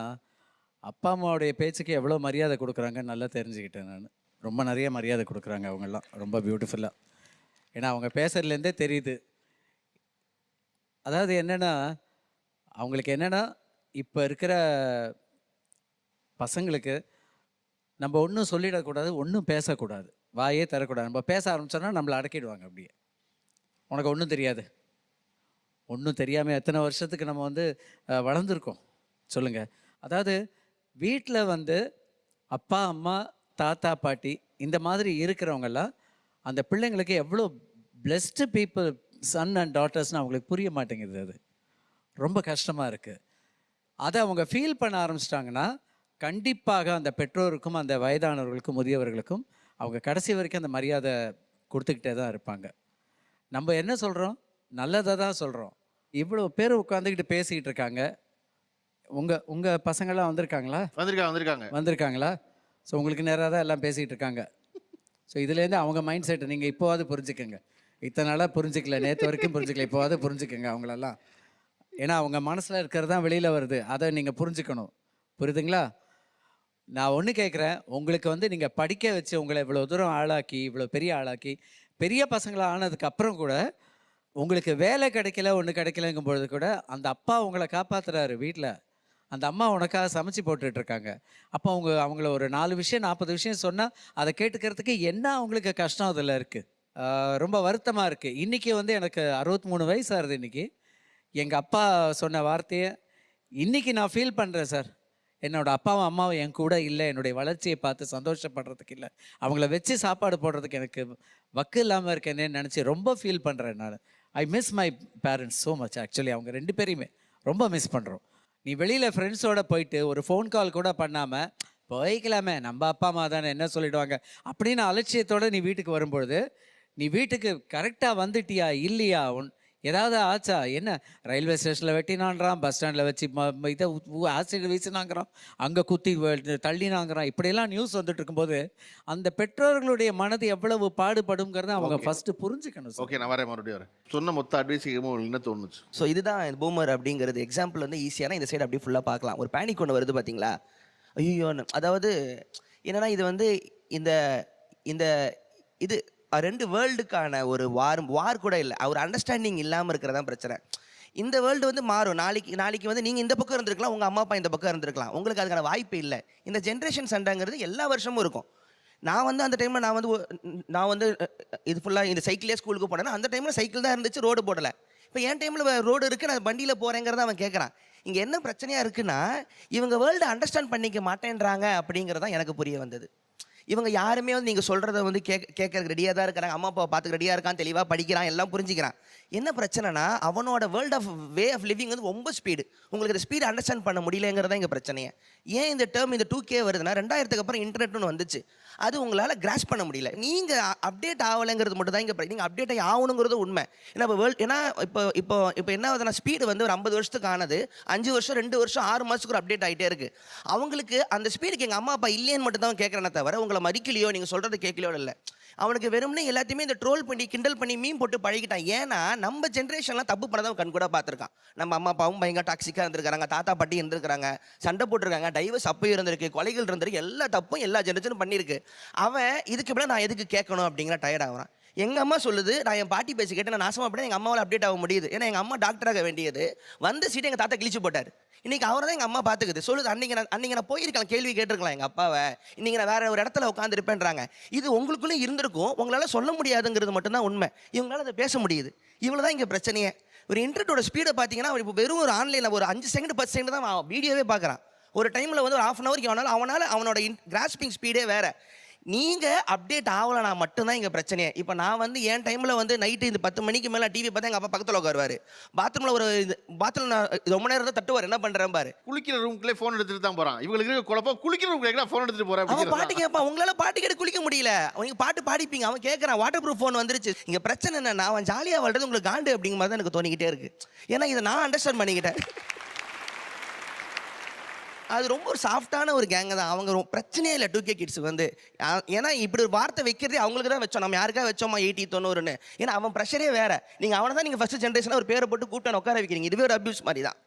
அப்பா அம்மாவுடைய பேச்சுக்கு எவ்வளோ மரியாதை கொடுக்குறாங்கன்னு நல்லா தெரிஞ்சுக்கிட்டேன் நான். ரொம்ப நிறைய மரியாதை கொடுக்குறாங்க அவங்கெல்லாம், ரொம்ப பியூட்டிஃபுல்லாக. ஏன்னா அவங்க பேசுறதுலேருந்தே தெரியுது. அதாவது என்னென்னா, அவங்களுக்கு என்னென்னா, இப்போ இருக்கிற பசங்களுக்கு நம்ம ஒன்றும் சொல்லிடக்கூடாது, ஒன்றும் பேசக்கூடாது, வாயே தரக்கூடாது. நம்ம பேச ஆரம்பிச்சோன்னா நம்மளை அடக்கிடுவாங்க. அப்படியே உனக்கு ஒன்றும் தெரியாது, ஒன்றும் தெரியாமல் எத்தனை வருஷத்துக்கு நம்ம வந்து வளர்ந்துருக்கோம் சொல்லுங்கள். அதாவது வீட்டில் வந்து அப்பா அம்மா தாத்தா பாட்டி இந்த மாதிரி இருக்கிறவங்கெல்லாம் அந்த பிள்ளைங்களுக்கு எவ்வளோ பிளெஸ்டு பீப்புள் சன் அண்ட் டாட்டர்ஸ்னு அவங்களுக்கு புரிய மாட்டேங்குது. அது ரொம்ப கஷ்டமாக இருக்குது. அதை அவங்க ஃபீல் பண்ண ஆரம்பிச்சிட்டாங்கன்னா கண்டிப்பாக அந்த பெற்றோருக்கும் அந்த வயதானவர்களுக்கும் முதியவர்களுக்கும் அவங்க கடைசி வரைக்கும் அந்த மரியாதை கொடுத்துக்கிட்டே தான் இருப்பாங்க. நம்ம என்ன சொல்கிறோம்? நல்லதை தான் சொல்கிறோம். இவ்வளோ பேர் உட்காந்துக்கிட்டு பேசிக்கிட்டு இருக்காங்க. உங்கள் பசங்களாம் வந்திருக்காங்களா? வந்திருக்காங்களா? ஸோ உங்களுக்கு நேராக தான் எல்லாம் பேசிக்கிட்டு இருக்காங்க. ஸோ இதுலேருந்து அவங்க மைண்ட் செட்டை நீங்கள் இப்போவாது புரிஞ்சுக்கோங்க. இத்தனை நாளாக புரிஞ்சிக்கல, நேற்று வரைக்கும் புரிஞ்சிக்கல, இப்போவாது புரிஞ்சுக்கோங்க அவங்களெல்லாம். ஏன்னா அவங்க மனசில் இருக்கிறது தான் வெளியில் வருது. அதை நீங்கள் புரிஞ்சுக்கணும். புரியுதுங்களா? நான் ஒன்று கேட்குறேன், உங்களுக்கு நீங்கள் படிக்க வச்சு உங்களை இவ்வளோ தூரம் ஆளாக்கி, இவ்வளோ பெரிய ஆளாக்கி, பெரிய பசங்களாக ஆனதுக்கப்புறம் கூட உங்களுக்கு வேலை கிடைக்கல, ஒன்று கிடைக்கலங்கும் பொழுது கூட அந்த அப்பா உங்களை காப்பாற்றுறாரு வீட்டில். அந்த அம்மா உனக்காக சமைச்சு போட்டுட்ருக்காங்க. அப்போ அவங்கள ஒரு 4 விஷயம் 40 விஷயம் சொன்னால் அதை கேட்டுக்கிறதுக்கு என்ன அவங்களுக்கு கஷ்டம் அதில் இருக்குது. ரொம்ப வருத்தமாக இருக்குது. இன்றைக்கி எனக்கு 63 வயசு ஆகுது. இன்றைக்கி எங்கள் அப்பா சொன்ன வார்த்தையை இன்றைக்கி நான் ஃபீல் பண்ணுறேன் சார். என்னோடய அப்பாவும் அம்மாவும் என் கூட இல்லை, என்னுடைய வளர்ச்சியை பார்த்து சந்தோஷப்படுறதுக்கு இல்லை, அவங்கள வச்சு சாப்பாடு போடுறதுக்கு எனக்கு வக்கு இல்லாமல் இருக்கேன்னு நினச்சி ரொம்ப ஃபீல் பண்ணுறேன் நான். I miss my parents so much. Actually அவங்க 2 பேரையுமே ரொம்ப மிஸ் பண்ணுறோம். நீ வெளியில் ஃப்ரெண்ட்ஸோடு போயிட்டு ஒரு ஃபோன் கால் கூட பண்ணாமல் போய்க்கலாமே, நம்ம அப்பா அம்மா தானே என்ன சொல்லிடுவாங்க அப்படின்னு அலட்சியத்தோடு நீ வீட்டுக்கு வரும்பொழுது, நீ வீட்டுக்கு கரெக்டாக வந்துட்டியா இல்லையா, ஏதாவது ஆச்சா, என்ன ரயில்வே ஸ்டேஷனில் வெட்டினான்றான், பஸ் ஸ்டாண்டில் வச்சு இதை ஆசிட் வீசினாங்கிறான், அங்கே குத்தி தள்ளினாங்கிறான், இப்படியெல்லாம் நியூஸ் வந்துட்டு இருக்கும்போது அந்த பெற்றோர்களுடைய மனது எவ்வளவு பாடுபடுங்கிறத அவங்க ஃபர்ஸ்ட் புரிஞ்சுக்கணும். ஓகே, நான் வரேன் மறுபடியும் வரேன். சொன்ன மொத்த அட்வைஸ் என்ன தோணுச்சு? ஸோ இதுதான் பூமர் அப்படிங்கிறது எக்ஸாம்பிள் ஈஸியான இந்த சைடு அப்படியே ஃபுல்லாக பார்க்கலாம். ஒரு பேனிக் ஒன்று வருது பார்த்தீங்களா, ஐயோன்னு. அதாவது என்னன்னா இது இந்த இந்த இது 2 வேர்ல்டுக்கான ஒரு வார் கூட இல்லை, ஒரு அண்டர்ஸ்டாண்டிங் இல்லாமல் இருக்கிறதான் பிரச்சனை. இந்த வேர்ல்டு மாறும். நாளைக்கு நீங்கள் இந்த பக்கம் இருந்திருக்கலாம், உங்கள் அம்மா அப்பா இந்த பக்கம் இருந்திருக்கலாம், உங்களுக்கு அதுக்கான வாய்ப்பு இல்லை. இந்த ஜென்ரேஷன் சண்டைங்கிறது எல்லா வருஷமும் இருக்கும். நான் அந்த டைமில் நான் இது ஃபுல்லாக இந்த சைக்கிளே ஸ்கூலுக்கு போனேன்னா அந்த டைமில் சைக்கிள் தான் இருந்துச்சு, ரோடு போடலை. இப்போ என் டைமில் ரோடு இருக்குது, நான் வண்டியில் போகிறேங்கிறத அவன் கேட்குறான். இங்கே என்ன பிரச்சனையாக இருக்குன்னா இவங்க வேர்ல்டு அண்டர்ஸ்டாண்ட் பண்ணிக்க மாட்டேன்றாங்க அப்படிங்கிறதான் எனக்கு புரிய வந்தது. இவங்க யாருமே நீங்கள் சொல்கிறத கேட்கறதுக்கு ரெடியாக தான் இருக்கிறாங்க. அம்மா அப்பாவை பார்த்துக்க ரெடியாக இருக்கான், தெளிவாக படிக்கிறான், எல்லாம் புரிஞ்சுக்கிறான். என்ன பிரச்சனைனா அவனோட வே ஆஃப் லிவிங் ரொம்ப ஸ்பீடு. உங்களுக்கு இந்த ஸ்பீடு அண்டர்ஸ்டாண்ட் பண்ண முடியலங்கிறதா இங்கே பிரச்சனையே. ஏன் இந்த டேர்ம் இந்த 2K வருதுன்னா 2000க்கு அப்புறம் இன்டர்நெட்னு வந்துச்சு, அது உங்களால் கிராஸ் பண்ண முடியல. நீங்கள் அப்டேட் ஆகலைங்கிறது மட்டும் தான் இங்கே. நீங்கள் அப்டேட் ஆகி ஆகணுங்கிறது உண்மை. ஏன்னா இப்போ என்ன ஆகுதுன்னா ஸ்பீடு ஒரு 50 வருஷத்துக்கு ஆனது 5 வருஷம் 2 வருஷம் 6 மாதத்துக்கு ஒரு அப்டேட் ஆகிட்டே இருக்குது. அவங்களுக்கு அந்த ஸ்பீடுக்கு எங்கள் அம்மா அப்பா இல்லைன்னு மட்டும் தான் கேட்குறேனே தவிர உங்களை மதிக்கலையோ நீங்கள் சொல்கிறத கேட்கலையோ இல்லை. அவனுக்கு வெறும்னே எல்லாத்தையுமே இந்த ட்ரோல் பண்ணி கிண்டல் பண்ணி மீன் போட்டு பழகிட்டான். ஏன்னா நம்ம ஜென்ரேஷன்லாம் தப்பு பண்ணதான் கண் கூட பார்த்துருக்கான். நம்ம அம்மா அப்பாவும் பயங்கர டாக்ஸிக்காக இருந்திருக்காங்க, தாத்தா பாட்டி இருந்திருக்காங்க, சண்டை போட்டிருக்காங்க, டைவர்ஸ் அப்போ இருந்திருக்கு, கொலைகள் இருந்திருக்கு, எல்லா தப்பும் எல்லா ஜென்ரேஷனும் பண்ணியிருக்கு. அவன் இதுக்கு மேலே நான் எதுக்கு கேட்கணும் அப்படிங்கிற டயர்ட் ஆகிறான். எங்கள் அம்மா சொல்லுது, நான் என் பாட்டி பேசி கேட்டு நான் நாசமாக அப்படின்னா எங்கள் அம்மாவால் அப்டேட் ஆக முடியுது. ஏன்னா எங்கள் அம்மா டாக்டராக வேண்டியது சீட்டை எங்கள் தாத்தா கிழிச்சு போட்டார். இன்றைக்கி அவரை தான் எங்கள் அம்மா பார்த்துக்குது. சொல்லுது, அன்றைக்கி நான் போயிருக்கலாம், கேள்வி கேட்டிருக்கலாம் எங்கள் அப்பாவை, இன்றைக்கி நான் வேறு ஒரு இடத்துல உட்காந்துருப்பேன்றாங்க. இது உங்களுக்குள்ளே இருந்திருக்கும், உங்களால் சொல்ல முடியாதுங்கிறது மட்டும்தான் உண்மை. இவங்களால் அதை பேச முடியுது. இவ்வளோ தான் இங்கே பிரச்சனையே. ஒரு இன்டர்நெட்டோட ஸ்பீடை பார்த்தீங்கன்னா இப்போ வெறும் ஒரு ஆன்லைனில் ஒரு 5 செகண்ட் 10 செகண்ட் தான் வீடியோவே பார்க்குறான். ஒரு டைமில் ஒரு 1/2 ஹவருக்கு அவனோட கிராஸ்பிங் ஸ்பீடே வேறு. நீங்கள் அப்டேட் ஆகலைனா மட்டும்தான் இங்கே பிரச்சனையே. இப்போ நான் என் டைமில் நைட்டு இந்த 10 மணிக்கு மேலே டிவி பார்த்தா எங்கள் அப்பா பக்கத்தில் உட்காருவார். பாத்ரூமில் நான் ரொம்ப நேரம் தான் தட்டுவார், என்ன பண்ணுறேன் பாரு. குளிக்கிற ரூம்க்குள்ளே ஃபோன் எடுத்துட்டு தான் போகிறான். இவங்களுக்கு குழப்பம், குளிக்கிற ரூம்க்கு ஃபோன் எடுத்துட்டு போகிறேன். அவன் பாட்டு கேட்பான், உங்களால் பாட்டு கேட்டு குளிக்க முடியல, அவங்க பாட்டு பாடிப்பீங்க. அவன் கேட்குறான், வாட்டர் ப்ரூஃப் ஃபோன் வந்துருச்சு. இங்கே பிரச்சனை என்னன்னா அவன் ஜாலியாக வாழ்றது உங்களுக்கு காண்டு அப்படிங்கிற மாதிரி தான் எனக்கு தோணிக்கிட்டே இருக்குது. ஏன்னா இதை நான் அண்டர்ஸ்டாண்ட் பண்ணிக்கிட்டேன். அது ரொம்ப ஒரு சாஃப்டான ஒரு கேங்க தான். அவங்க பிரச்சனையே இல்லை 2K கிட்ஸுக்கு ஏன்னா இப்படி ஒரு வார்த்தை வைக்கிறதே அவங்களுக்கு தான் வச்சோம். நம்ம யாருக்காக வச்சோமா 80 90ன்னு. ஏன்னா அவன் ப்ரெஷரே வேறு. நீங்கள் அவனை தான் நீங்கள் ஃபஸ்ட்டு ஜென்ரேஷனாக ஒரு பேரை போட்டு கூப்பிட்டு உட்கார வைக்கிறீங்க. இதுவே ஒரு அப்யூஸ் மாதிரி தான்.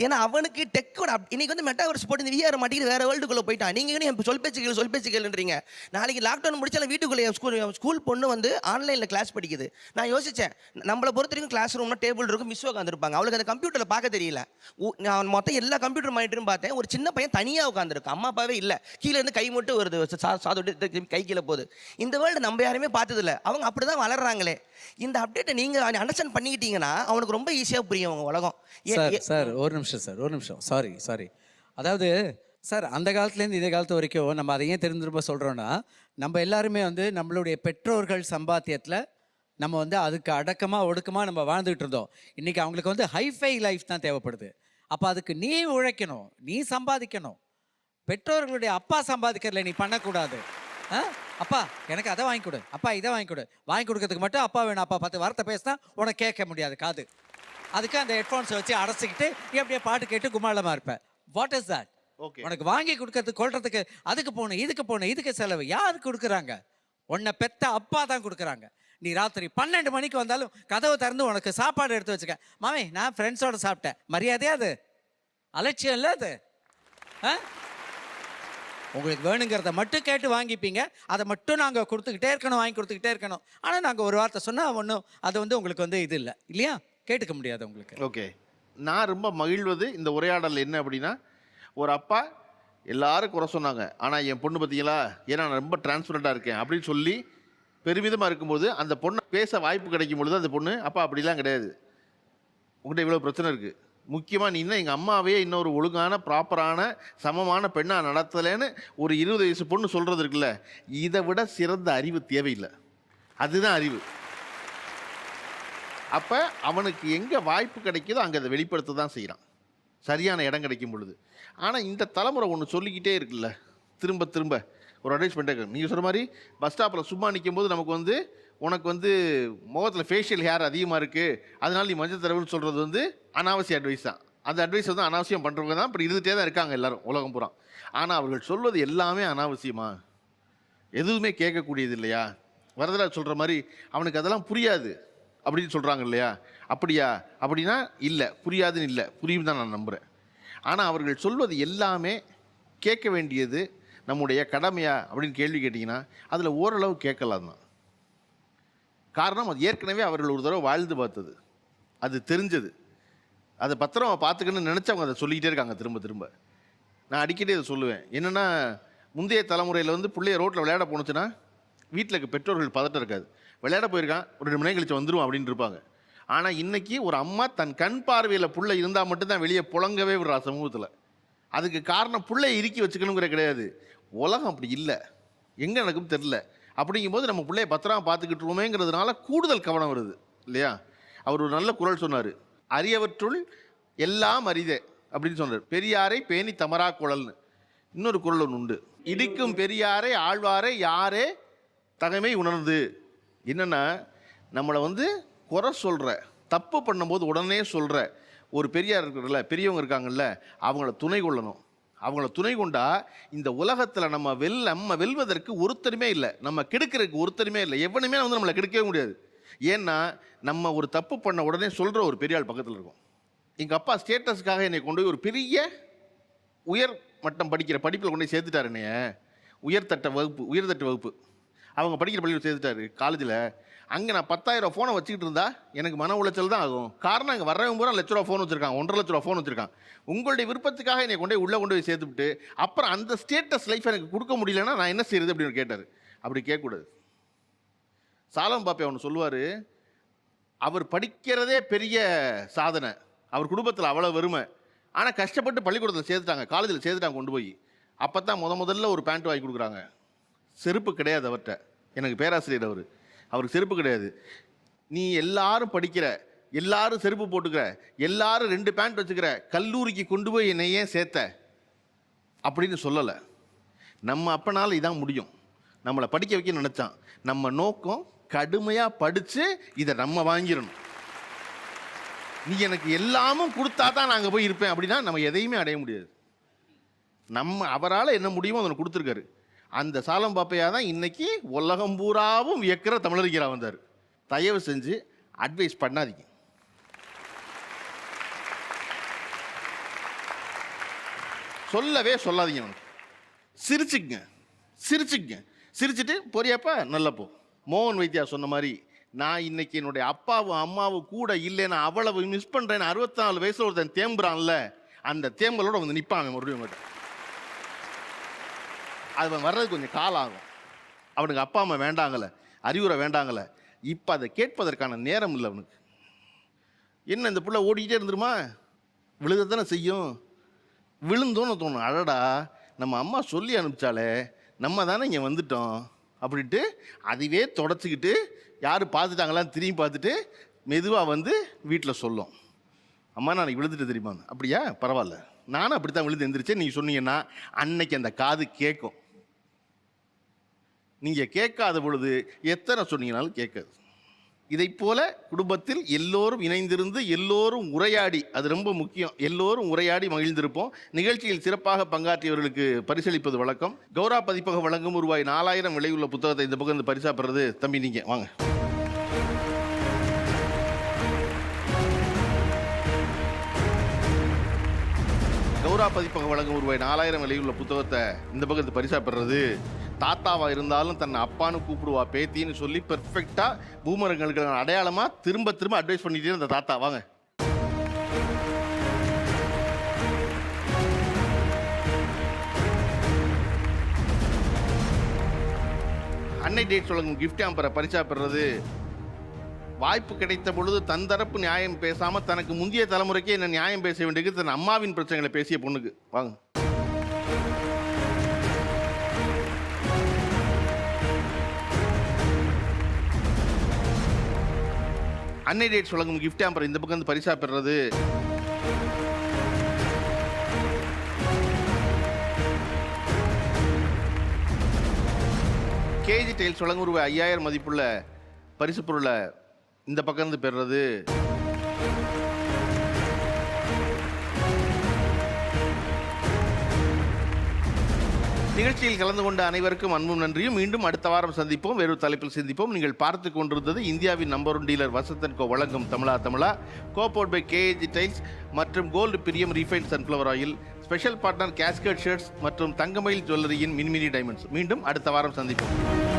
ஏன்னா அவனுக்கு டெக்கோட இன்னைக்கு மெட்டாவர்ஸ் போட்டு இந்த VR மாட்டிட்டு வேறு வேர்ல்டுக்குள்ளே போயிட்டான். நீங்கள் என் சொல் பேச்சு கேளுன்றீங்க. நாளைக்கு லாக்டவுன் முடிச்சாலும் வீட்டுக்குள்ளே ஸ்கூல் பொண்ணு ஆன்லைனில் கிளாஸ் படிக்குது. நான் யோசித்தேன், நம்மளை பொறுத்த வரைக்கும் கிளாஸ் ரூம்னா டேபிள் இருக்கும், மிஸ் உட்காந்துருப்பாங்க. அவளுக்கு அந்த கம்ப்யூட்டரில் பார்க்க தெரியல. நான் மொத்தம் எல்லா கம்ப்யூட்டர் மானிட்டரும் பார்த்தேன். ஒரு சின்ன பையன் தனியாக உட்காந்துருக்கு, அம்மா அப்பாவே இல்லை, கீழே இருந்து கை மட்டும் வருது, சாதோட்டு கை கீழே போகுது. இந்த வேர்ல்டு நம்ம யாருமே பார்த்ததில்ல. அவங்க அப்படி தான் வளர்றாங்களே. இந்த அப்டேட்டை நீங்கள் அண்டர்ஸ்டாண்ட் பண்ணிக்கிட்டீங்கன்னா அவனுக்கு ரொம்ப ஈஸியாக புரியும் அவங்க உலகம். சார் ஒரு நிமிஷம் சாரி. அதாவது சார் அந்த காலத்துலேருந்து இந்த காலத்து வரைக்கும் நம்ம அதை ஏன் திரும்ப சொல்கிறோன்னா, நம்ம எல்லாருமே வந்து நம்மளுடைய பெற்றோர்கள் சம்பாத்தியத்தில் நம்ம வந்து அதுக்கு அடக்கமாக ஒடுக்கமாக நம்ம வாழ்ந்துகிட்டு இருந்தோம். இன்றைக்கி அவங்களுக்கு வந்து ஹைஃபை லைஃப் தான் தேவைப்படுது. அப்போ அதுக்கு நீ உழைக்கணும், நீ சம்பாதிக்கணும். பெற்றோர்களுடைய அப்பா சம்பாதிக்கிறதுல நீ பண்ணக்கூடாது. அப்பா எனக்கு அதை வாங்கி கொடு, அப்பா இதை வாங்கி கொடு. வாங்கி கொடுக்கறதுக்கு மட்டும் அப்பா வேணும், அப்பா 10 வார்த்தை பேசினா உனக்கு கேட்க முடியாது காது. அதுக்கு அந்த ஹெட்ஃபோன்ஸை வச்சு அடைச்சிக்கிட்டு எப்படியே பாட்டு கேட்டு குமாலமாக இருப்பேன். What is that? உனக்கு வாங்கி கொடுக்கறதுக்கு கொள்றதுக்கு அதுக்கு போகணும், இதுக்கு செலவு யாரு கொடுக்குறாங்க? உன்னை பெத்த அப்பா தான் கொடுக்குறாங்க. நீ ராத்திரி 12 மணிக்கு வந்தாலும் கதவை திறந்து உனக்கு சாப்பாடு எடுத்து வச்சுக்க. மாமி நான் ஃப்ரெண்ட்ஸோட சாப்பிட்டேன், மரியாதையா? அது அலட்சியம் இல்லை அது. உங்களுக்கு வேணுங்கிறத மட்டும் கேட்டு வாங்கிப்பீங்க, அதை மட்டும் நாங்கள் கொடுத்துக்கிட்டே இருக்கணும், வாங்கி கொடுத்துக்கிட்டே இருக்கணும். ஆனால் நாங்கள் ஒரு வார்த்தை சொன்னால் ஒன்றும் அது வந்து உங்களுக்கு வந்து இது இல்லை இல்லையா, கேட்டுக்க முடியாது உங்களுக்கு. ஓகே, நான் ரொம்ப மகிழ்வது இந்த உரையாடல் என்ன அப்படின்னா, ஒரு அப்பா எல்லாரும் குறை சொன்னாங்க, ஆனால் என் பொண்ணு பார்த்தீங்களா, ஏன்னா நான் ரொம்ப டிரான்ஸ்பரண்ட்டாக இருக்கேன் அப்படின்னு சொல்லி பெருமிதமாக இருக்கும்போது அந்த பொண்ணை பேச வாய்ப்பு கிடைக்கும் பொழுது அந்த பொண்ணு அப்பா அப்படிலாம் கிடையாது, உங்கள்கிட்ட இவ்வளோ பிரச்சனை இருக்குது, முக்கியமாக நீ இன்னும் எங்கள் அம்மாவே இன்னொரு ஒழுங்கான ப்ராப்பரான சமமான பெண்ணாக நடத்தலைன்னு ஒரு 20 வயசு பொண்ணு சொல்கிறது இருக்குல்ல, இதை விட சிறந்த அறிவு தேவையில்லை. அதுதான் அறிவு. அப்போ அவனுக்கு எங்கே வாய்ப்பு கிடைக்குதோ அங்கே அதை வெளிப்படுத்த தான் செய்கிறான், சரியான இடம் கிடைக்கும் பொழுது. ஆனால் இந்த தலைமுறை ஒன்று சொல்லிக்கிட்டே இருக்குல்ல, திரும்ப திரும்ப ஒரு அட்வைஸ் பண்ணிட்டே. நீங்கள் சொல்கிற மாதிரி பஸ் ஸ்டாப்பில் சும்மா நிற்கும் போது நமக்கு வந்து உனக்கு வந்து முகத்தில் ஃபேஷியல் ஹேர் அதிகமாக இருக்குது அதனால் நீ மஞ்சள் தடவுன்னு சொல்கிறது வந்து அனாவசிய அட்வைஸ் தான். அந்த அட்வைஸ் வந்து அனாவசியம் பண்ணுறவங்க தான் இப்படி இருந்துகிட்டே தான் இருக்காங்க எல்லோரும் உலகம் பூரா. ஆனால் அவர்கள் சொல்வது எல்லாமே அனாவசியமா, எதுவுமே கேட்கக்கூடியது இல்லையா? வரதராஜ் சொல்கிற மாதிரி அவனுக்கு அதெல்லாம் புரியாது அப்படின்னு சொல்கிறாங்க இல்லையா? அப்படியா? அப்படின்னா இல்லை, புரியாதுன்னு இல்லை, புரியும் தான் நான் நம்புகிறேன். ஆனால் அவர்கள் சொல்வது எல்லாமே கேட்க வேண்டியது நம்முடைய கடமையா அப்படின்னு கேள்வி கேட்டிங்கன்னா அதில் ஓரளவு கேட்கலாம் தான். காரணம் அது ஏற்கனவே அவர்கள் ஒரு தடவை வாழ்ந்து பார்த்தது, அது தெரிஞ்சது, அதை பத்திரமா பார்த்துக்கணும்னு நினச்சவங்க அதை சொல்லிக்கிட்டே இருக்காங்க திரும்ப திரும்ப. நான் அடிக்கடி அதை சொல்லுவேன். என்னென்னா, முந்தைய தலைமுறையில் வந்து பிள்ளைய ரோட்டில் விளையாட போணுச்சுன்னா வீட்டில் இருக்க பெற்றோர்கள் பதட்டம் இருக்காது, விளையாட போயிருக்கான் ஒரு 2 மணி நேரம் கழிச்சு வந்துடும் அப்படின்னு இருப்பாங்க. ஆனால் இன்றைக்கி ஒரு அம்மா தன் கண் பார்வையில் பிள்ளை இருந்தால் மட்டும்தான் வெளியே புழங்கவே விடுறா சமூகத்தில். அதுக்கு காரணம் பிள்ளையை இறுக்கி வச்சுக்கணுங்கிற கிடையாது, உலகம் அப்படி இல்லை, எங்கே நடக்கும் தெரில. அப்படிங்கும்போது நம்ம பிள்ளைய பத்திரமா பார்த்துக்கிட்டுருவோமேங்கிறதுனால கூடுதல் கவனம் வருது இல்லையா? அவர் ஒரு நல்ல குறள் சொன்னார், அரியவற்றுள் எல்லாம் அரிதே அப்படின்னு சொன்னார், பெரியாரை பேணி தமரா குழல்னு. இன்னொரு குறள் ஒன்று உண்டு, இடிக்கும் பெரியாரை ஆழ்வாரை யாரே தகைமை உணர்ந்து. என்னென்னா, நம்மளை வந்து குறை சொல்கிற, தப்பு பண்ணும்போது உடனே சொல்கிற ஒரு பெரியார் இருக்கிறல்ல, பெரியவங்க இருக்காங்கல்ல, அவங்கள துணை கொள்ளணும். அவங்கள துணை கொண்டா இந்த உலகத்தில் நம்ம வெல்வதற்கு ஒருத்தருமே இல்லை, நம்ம கெடுக்கிறதுக்கு ஒருத்தருமே இல்லை, எவனுமே வந்து நம்மளை கெடுக்கவே முடியாது. ஏன்னா நம்ம ஒரு தப்பு பண்ண உடனே சொல்கிற ஒரு பெரிய ஆள் பக்கத்தில் இருக்கும். எங்கள் அப்பா ஸ்டேட்டஸ்க்காக என்னை கொண்டு போய் ஒரு பெரிய உயர் மட்டம் படிக்கிற படிப்பில் கொண்டு போய் சேர்த்துட்டார். என்னைய உயர்தட்டு வகுப்பு அவங்க படிக்கிற பள்ளியில் சேர்த்துட்டாரு காலேஜில். அங்கே நான் 10,000 ஃபோனை வச்சுக்கிட்டு இருந்தா எனக்கு மன உளைச்சல் தான் ஆகும். காரணம் அங்கே வர்றவங்க பூரா ₹1,00,000 ஃபோன் வச்சுருக்காங்க, 1,50,000 ஃபோன் வச்சுருக்காங்க. உங்களுடைய விருப்பத்துக்காக என்னை கொண்டு போய் சேர்த்துவிட்டு அப்புறம் அந்த ஸ்டேட்டஸ் லைஃப் எனக்கு கொடுக்க முடியலன்னா நான் என்ன செய்யறது அப்படின்னு கேட்டார். அப்படி கேட்கக்கூடாது. சாலம் பாப்பே அவனு சொல்லுவார், அவர் படிக்கிறதே பெரிய சாதனை, அவர் குடும்பத்தில் அவ்வளோ வறுமை, ஆனால் கஷ்டப்பட்டு பள்ளிக்கூடத்தில் சேர்த்துட்டாங்க, காலேஜில் சேர்த்துட்டாங்க கொண்டு போய். அப்போ தான் முதல்ல ஒரு பேண்ட் வாங்கி கொடுக்குறாங்க. செருப்பு கிடையாது அவர்கிட்ட, எனக்கு பேராசிரியர் அவருக்கு செருப்பு கிடையாது. நீ எல்லாரும் படிக்கிற, எல்லாரும் செருப்பு போட்டுக்கிற, எல்லாரும் 2 பேண்ட் வச்சுக்கிற, கல்லூரிக்கு கொண்டு போய் என்னை ஏன் சேர்த்த அப்படின்னு சொல்லலை. நம்ம அப்பனால் இதான் முடியும், நம்மளை படிக்க வைக்க நினச்சான். நம்ம நோக்கம் கடுமையாக படித்து இதை நம்ம வாங்கிடணும். நீ எனக்கு எல்லாமும் கொடுத்தா தான் நாங்கள் போய் இருப்பேன் அப்படின்னா நம்ம எதையுமே அடைய முடியாது. அவரால் என்ன முடியுமோ அதை கொடுத்துருக்காரு. அந்த சாலம் பாப்பையா தான் இன்னைக்கு உலகம் பூராவும் வியக்கிற தமிழறிஞரா வந்தார். தயவு செஞ்சு அட்வைஸ் பண்ணாதீங்க. சொல்லவே சொல்லாதீங்க. அவனுக்கு சிரிச்சுட்டு போறியாப்பா நல்லா போ. மோகன் வைத்தியா சொன்ன மாதிரி நான் இன்னைக்கு என்னுடைய அப்பாவும் அம்மாவும் கூட இல்லைன்னா அவ்வளவு மிஸ் பண்ணுறேன்னு 64 வயசுல ஒருத்தன் தேம்புறான்ல, அந்த தேம்பலோட வந்து நிற்பான் மறுபடியும் கிட்ட. அது வர்றது கொஞ்சம் காலம் ஆகும். அவனுக்கு அப்பா அம்மா வேண்டாங்கல்ல, அறிவுரை வேண்டாங்கல்ல, இப்போ அதை கேட்பதற்கான நேரம் இல்லை அவனுக்கு. என்ன இந்த பிள்ளை ஓடிக்கிட்டே இருந்துருமா, விழுத தானே செய்யும். விழுந்தோன்னு தோணும், அடடா நம்ம அம்மா சொல்லி அனுப்பிச்சாலே, நம்ம தானே இங்கே வந்துட்டோம் அப்படின்ட்டு அதுவே தொடச்சிக்கிட்டு யார் பார்த்துட்டாங்களான்னு திரும்பி பார்த்துட்டு மெதுவாக வந்து வீட்டில் சொல்லும், அம்மா நான் விழுந்துட்டு தெரியுமா, அப்படியா பரவாயில்ல, நானும் அப்படி தான் விழுந்து எந்திரிச்சேன், நீங்கள் சொன்னீங்கன்னா அன்னைக்கு அந்த காது கேட்கும். நீங்கள் கேட்காத பொழுது எத்தனை சொன்னீங்கனாலும் கேட்காது. இதை போல குடும்பத்தில் எல்லோரும் இணைந்திருந்து எல்லோரும் உரையாடி, அது ரொம்ப முக்கியம், எல்லோரும் உரையாடி மகிழ்ந்திருப்போம். நிகழ்ச்சியில் சிறப்பாக பங்காற்றியவர்களுக்கு பரிசளிப்பது வழக்கம். கௌரா பதிப்பகம் வழங்கும் ரூபாய் 4000 விலையுள்ள புத்தகத்தை இந்த பக்கம் பரிசா பெறுறது தம்பி நீங்கள் வாங்க. கௌரா பதிப்பகம் வழங்கும் ரூபாய் 4000 விலையுள்ள புத்தகத்தை இந்த பக்கத்து பரிசா பெறுறது தாத்தாவா இருந்தாலும் தன்னை அப்பான்னு கூப்பிடுவா பேத்தின்னு சொல்லி பெர்ஃபெக்டா பூமரங்களுக்கு அடையாளமா திரும்ப திரும்ப அட்வைஸ் பண்ணிட்டே அந்த தாத்தா. வாங்க. அன்னை டேட் வழங்கும் கிஃப்ட் ஆம்பரை பரிசா பெறுறது வாய்ப்பு கிடைத்த பொழுது தன் தரப்பு நியாயம் பேசாம தனக்கு முந்தைய தலைமுறைக்கே என்ன நியாயம் பேச வேண்டியது தன் அம்மாவின் பிரச்சனைகளை பேசிய பொண்ணுக்கு. வாங்க. அன்னை டேட்ஸ் வழங்கும் கிஃப்ட் ஆம்பர் இந்த பக்கம் பரிசா பெறுறது கேஜி டைல்ஸ் வழங்கும் ரூபாய் 5000 மதிப்புள்ள பரிசு பொருளை இந்த பக்கம் இருந்து பெறுறது நிகழ்ச்சியில் கலந்து கொண்ட அனைவருக்கும் அன்பும் நன்றியும். மீண்டும் அடுத்த வாரம் சந்திப்போம், வேறு தலைப்பில் சந்திப்போம். நீங்கள் பார்த்து கொண்டிருந்தது இந்தியாவின் நம்பர் 1 டீலர் வசந்த் & கோ வழங்கும் Tamizha Tamizha, copowered by KAG tiles மற்றும் gold Priyam refined sunflower oil, special partner Cascade shirts மற்றும் தங்கமயில் ஜுவல்லரியின் மின்மினி டைமண்ட்ஸ். மீண்டும் அடுத்த வாரம் சந்திப்போம்.